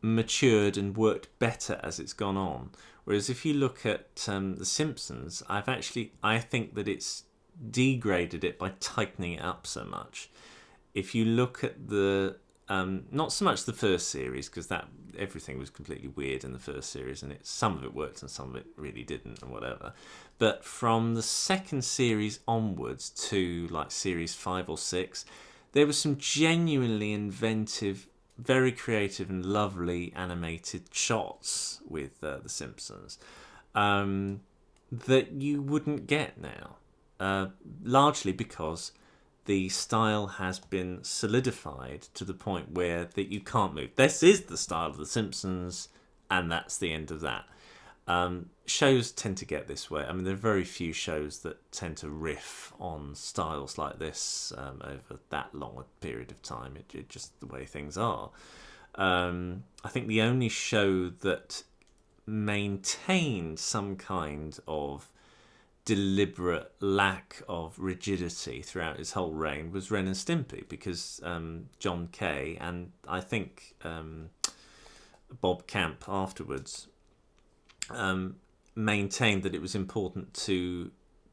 matured and worked better as it's gone on. Whereas if you look at The Simpsons, I think that it's degraded it by tightening it up so much. If you look at the not so much the first series, because that everything was completely weird in the first series, and some of it worked and some of it really didn't, and whatever. But from the second series onwards to like series 5 or 6, there were some genuinely inventive, very creative and lovely animated shots with The Simpsons that you wouldn't get now, largely because the style has been solidified to the point where that you can't move. This is the style of The Simpsons, and that's the end of that. Shows tend to get this way. I mean, there are very few shows that tend to riff on styles like this over that long a period of time. It just the way things are. I think the only show that maintained some kind of deliberate lack of rigidity throughout his whole reign was Ren and Stimpy, because John Kay and I think Bob Camp afterwards maintained that it was important to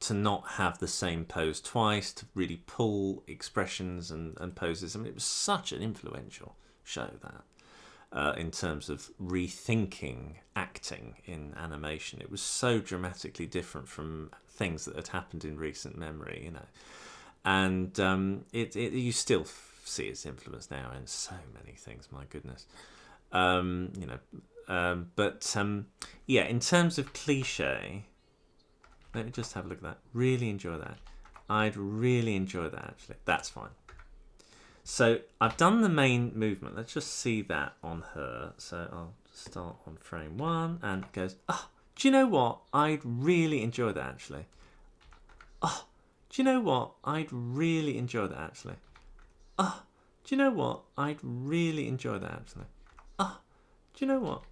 not have the same pose twice, to really pull expressions and poses. I mean, it was such an influential show, that in terms of rethinking acting in animation. It was so dramatically different from things that had happened in recent memory, and you still see its influence now in so many things, my goodness. In terms of cliche, let me just have a look at that. Really enjoy that. I'd really enjoy that, actually. That's fine. So I've done the main movement. Let's just see that on her. So I'll start on frame 1, and it goes, do you know what? I'd really enjoy that, actually. Do you know what? I'd really enjoy that, actually. Do you know what? I'd really enjoy that, actually. Do you know what?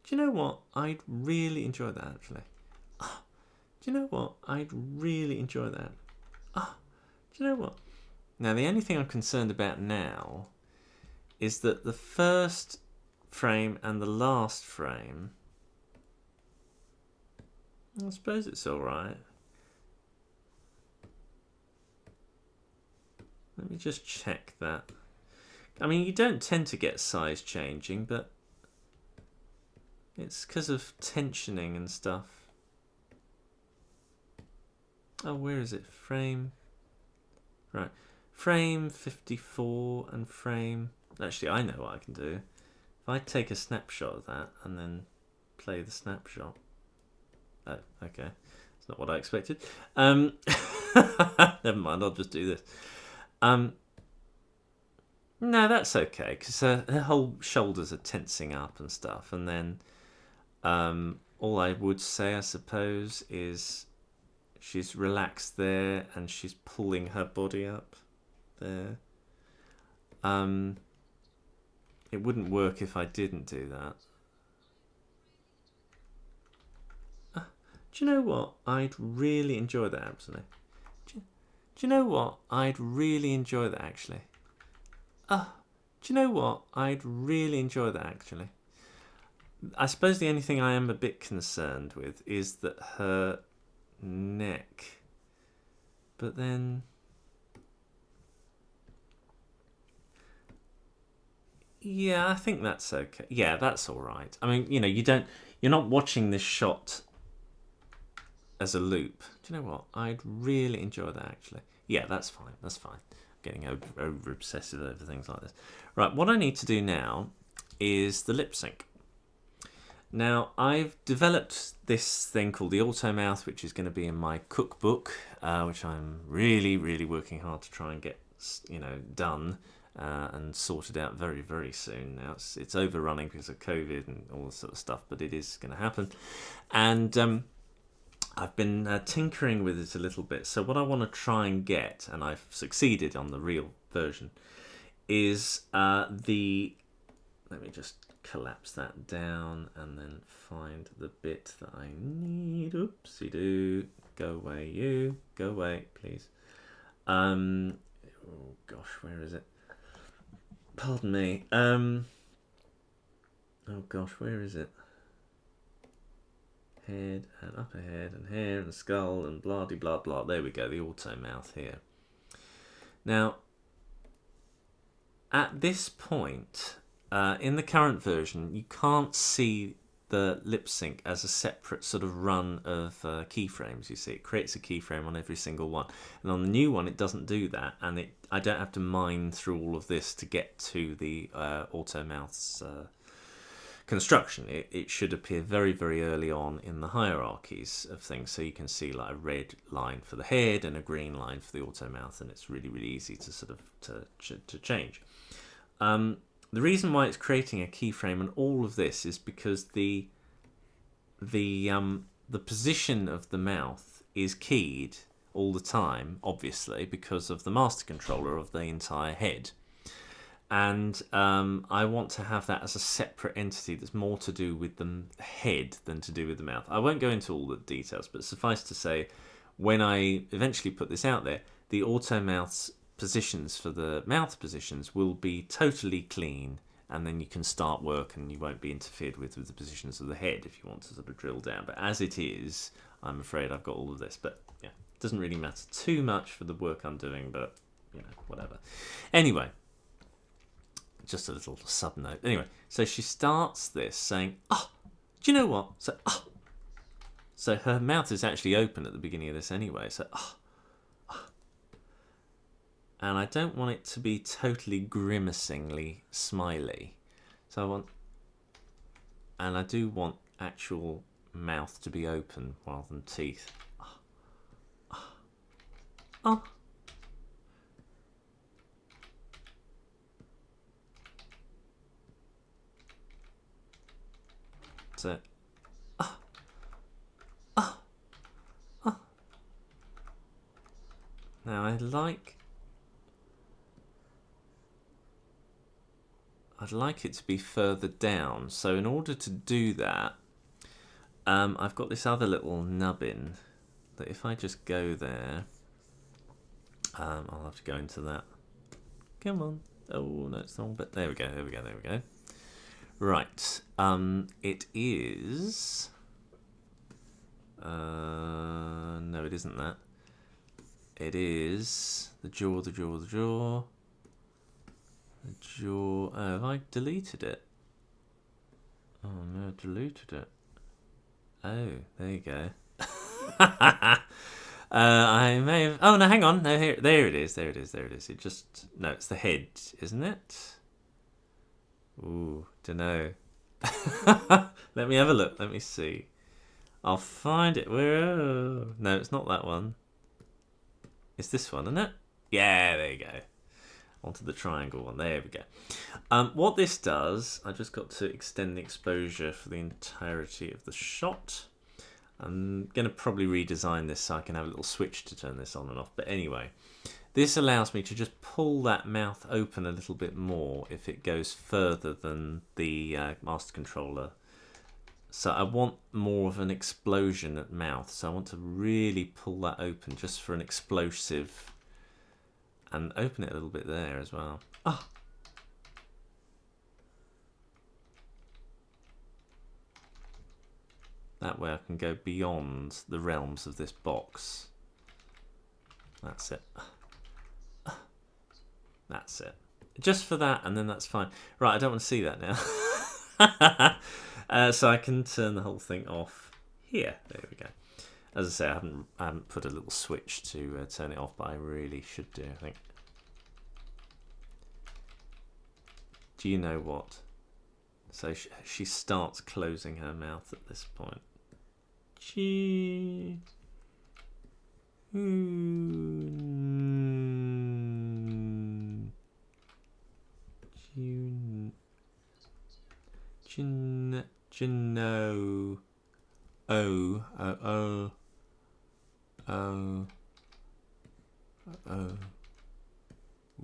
Do you know what? I'd really enjoy that, actually. Do you know what? I'd really enjoy that. Do you know what? Now, the only thing I'm concerned about now is that the first frame and the last frame, I suppose it's all right. Let me just check that. I mean, you don't tend to get size changing, but it's because of tensioning and stuff. Oh, where is it? Frame. Right. Frame 54 and frame... Actually, I know what I can do. If I take a snapshot of that and then play the snapshot... Oh, okay. That's not what I expected. Never mind, I'll just do this. No, that's okay, because her whole shoulders are tensing up and stuff. And then all I would say, I suppose, is she's relaxed there and she's pulling her body up there. It wouldn't work if I didn't do that. Do you know what? I'd really enjoy that, actually. Do you know what? I'd really enjoy that, actually. Do you know what? I'd really enjoy that, actually. I suppose the only thing I am a bit concerned with is that her neck. But then... Yeah, I think that's okay. Yeah, that's all right. I mean, you know, you're not watching this shot as a loop. Do you know what? I'd really enjoy that, actually. Yeah, that's fine. That's fine. Getting over obsessive over things like this. Right, what I need to do now is the lip sync. Now, I've developed this thing called the Automouth, which is going to be in my cookbook, which I'm really, really working hard to try and get, you know, done and sorted out very, very soon. Now, it's overrunning because of COVID and all this sort of stuff, but it is going to happen. And I've been tinkering with it a little bit. So what I want to try and get, and I've succeeded on the real version, is let me just collapse that down and then find the bit that I need. Oopsie-doo. Go away, you. Go away, please. Oh, gosh, where is it? Pardon me. Oh, gosh, where is it? Head and upper head and hair and skull and blah-de-blah-blah. There we go, the Automouth here. Now, at this point... in the current version, you can't see the lip sync as a separate sort of run of keyframes. You see, it creates a keyframe on every single one, and on the new one, it doesn't do that. And I don't have to mine through all of this to get to the Automouth's construction. It should appear very, very early on in the hierarchies of things, so you can see like a red line for the head and a green line for the Automouth, and it's really, really easy to sort of to change. The reason why it's creating a keyframe and all of this is because the position of the mouth is keyed all the time, obviously, because of the master controller of the entire head. And I want to have that as a separate entity that's more to do with the head than to do with the mouth. I won't go into all the details, but suffice to say, when I eventually put this out there, the Automouth's positions for the mouth positions will be totally clean, and then you can start work and you won't be interfered with the positions of the head if you want to sort of drill down. But as it is, I'm afraid I've got all of this. But yeah, it doesn't really matter too much for the work I'm doing, but you know, whatever. Anyway, just a little sub note. Anyway, so she starts this saying, "Oh, do you know what?" So her mouth is actually open at the beginning of this anyway. So and I don't want it to be totally grimacingly smiley. So I do want actual mouth to be open rather than teeth. So, now I'd like it to be further down. So in order to do that, I've got this other little nubbin that if I just go there, I'll have to go into that. Come on. Oh, no, it's the wrong bit. There we go. Right. It is... no, it isn't that. It is the jaw. The jaw. Oh, have I deleted it? Oh no, I deleted it. Oh, there you go. I may have... Oh no, hang on. No, there it is. It just... No, it's the head, isn't it? Ooh, dunno. Let me have a look. Let me see. I'll find it. Where? No, it's not that one. It's this one, isn't it? Yeah, there you go. Onto the triangle one. There we go. What this does, I just got to extend the exposure for the entirety of the shot. I'm going to probably redesign this so I can have a little switch to turn this on and off. But anyway, this allows me to just pull that mouth open a little bit more if it goes further than the master controller So I want more of an explosion at mouth. So I want to really pull that open just for an explosive, and open it a little bit there as well. Ah. That way I can go beyond the realms of this box. That's it. That's it. Just for that, and then that's fine. Right, I don't want to see that now. So I can turn the whole thing off here. There we go. As I say, I haven't put a little switch to turn it off, but I really should do, I think. Do you know what? So she starts closing her mouth at this point. She... Gino. Oh.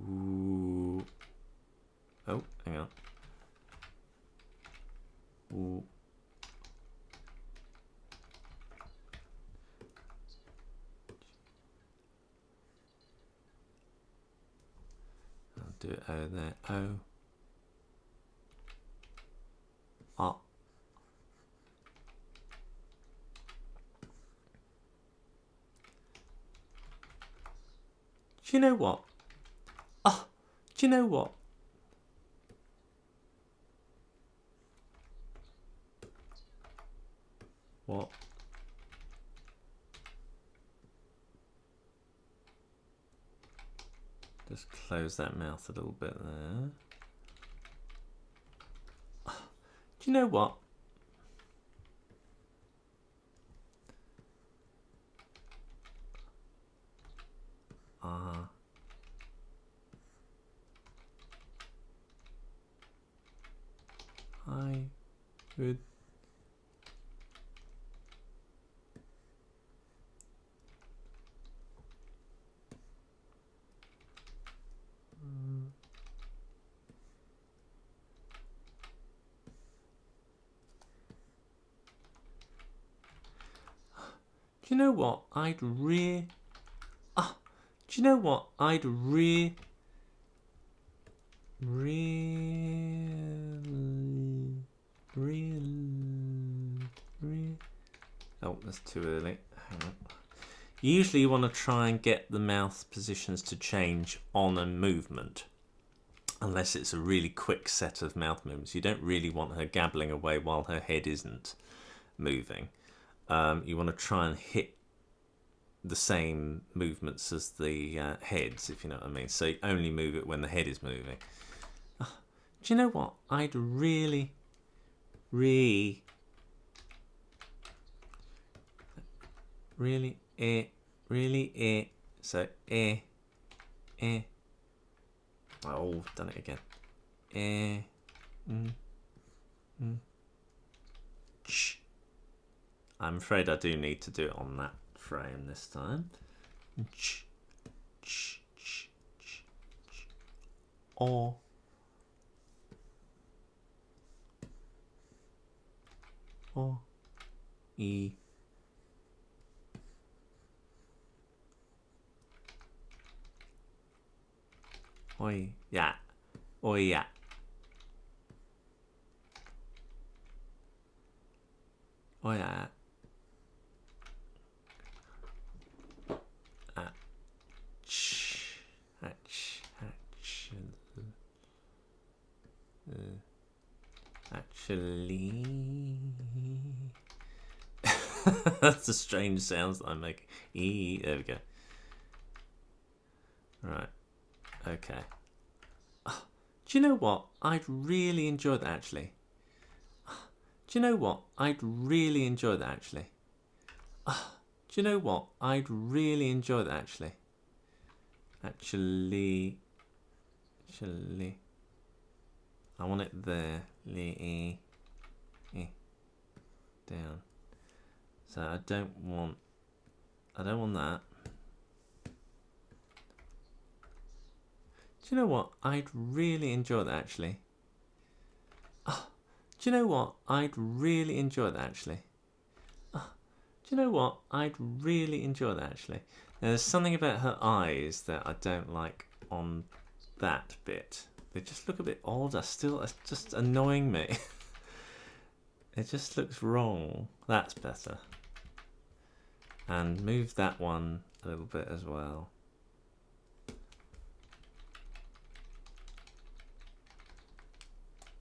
Ooh. Oh, hang on. Ooh. I'll do it over there. Oh. Ah. Do you know what? Oh, do you know what? What? Just close that mouth a little bit there. Oh, do you know what? I would do you know what? I'd do you know what? I'd really oh, that's too early. Hang on. Usually you want to try and get the mouth positions to change on a movement, unless it's a really quick set of mouth movements. You don't really want her gabbling away while her head isn't moving. You want to try and hit the same movements as the heads, if you know what I mean. So you only move it when the head is moving. Do you know what? I'd really so oh, done it again. I'm afraid I do need to do it on that frame this time. Oh. Oh. E. Oi. Yeah. Oi. Yeah. Oh yeah. Actually, that's the strange sounds that I'm making. There we go. Right. Okay. Oh, do you know what? I'd really enjoy that actually. Do you know what? I'd really enjoy that actually. Do you know what? I'd really enjoy that actually. Actually. I want it there. Down. So I don't want that. Do you know what? I'd really enjoy that actually. Do you know what? I'd really enjoy that actually. Oh, do you know what? I'd really enjoy that actually. Now, there's something about her eyes that I don't like on that bit. They just look a bit odd. It's just annoying me. It just looks wrong. That's better. And move that one a little bit as well.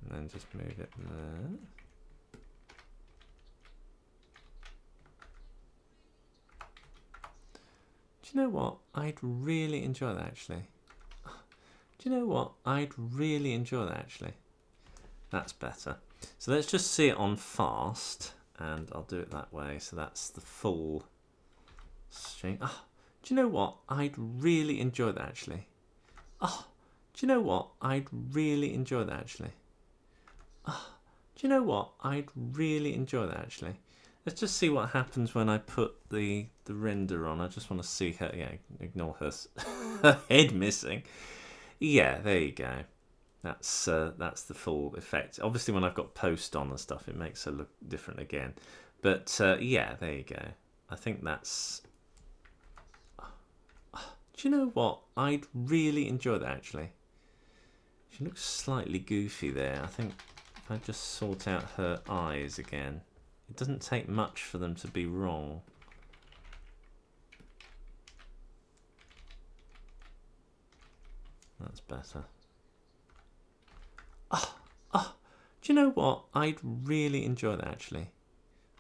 And then just move it there. Do you know what? I'd really enjoy that actually. Do you know what? I'd really enjoy that actually. That's better. So let's just see it on fast, and I'll do it that way. So that's the full string. Oh, do you know what? I'd really enjoy that actually. Oh, do you know what? I'd really enjoy that actually. Oh, do you know what? I'd really enjoy that actually. Let's just see what happens when I put the render on. I just want to see her. Yeah, ignore her, her head missing. Yeah, there you go. That's the full effect. Obviously, when I've got post on and stuff, it makes her look different again. But yeah, there you go. I think that's. Do you know what? I'd really enjoy that actually. She looks slightly goofy there. I think if I just sort out her eyes again, it doesn't take much for them to be wrong. That's better. Do you know what? I'd really enjoy that actually.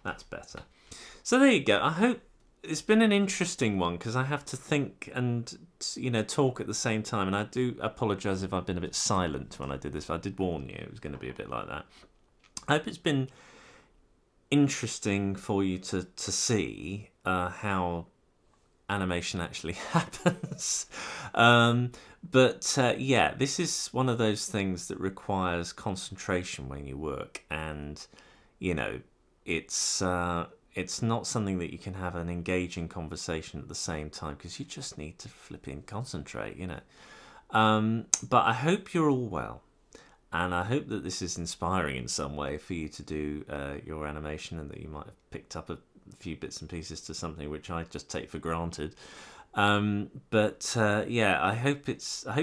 That's better. So there you go. I hope it's been an interesting one because I have to think and talk at the same time. And I do apologise if I've been a bit silent when I did this. I did warn you it was going to be a bit like that. I hope it's been interesting for you to see how animation actually happens. But yeah, this is one of those things that requires concentration when you work, and it's not something that you can have an engaging conversation at the same time because you just need to flipping concentrate, But I hope you're all well, and I hope that this is inspiring in some way for you to do your animation, and that you might have picked up a few bits and pieces to something which I just take for granted. But yeah, I hope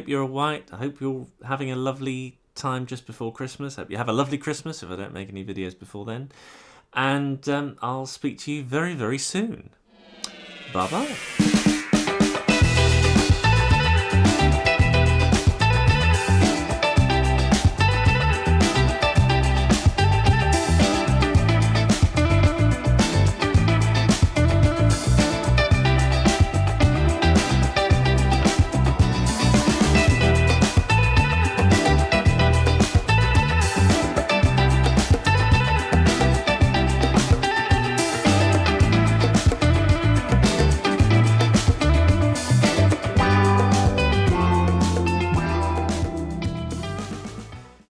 you're all right. I hope you're having a lovely time just before Christmas. I hope you have a lovely Christmas if I don't make any videos before then. And I'll speak to you very, very soon. Bye-bye.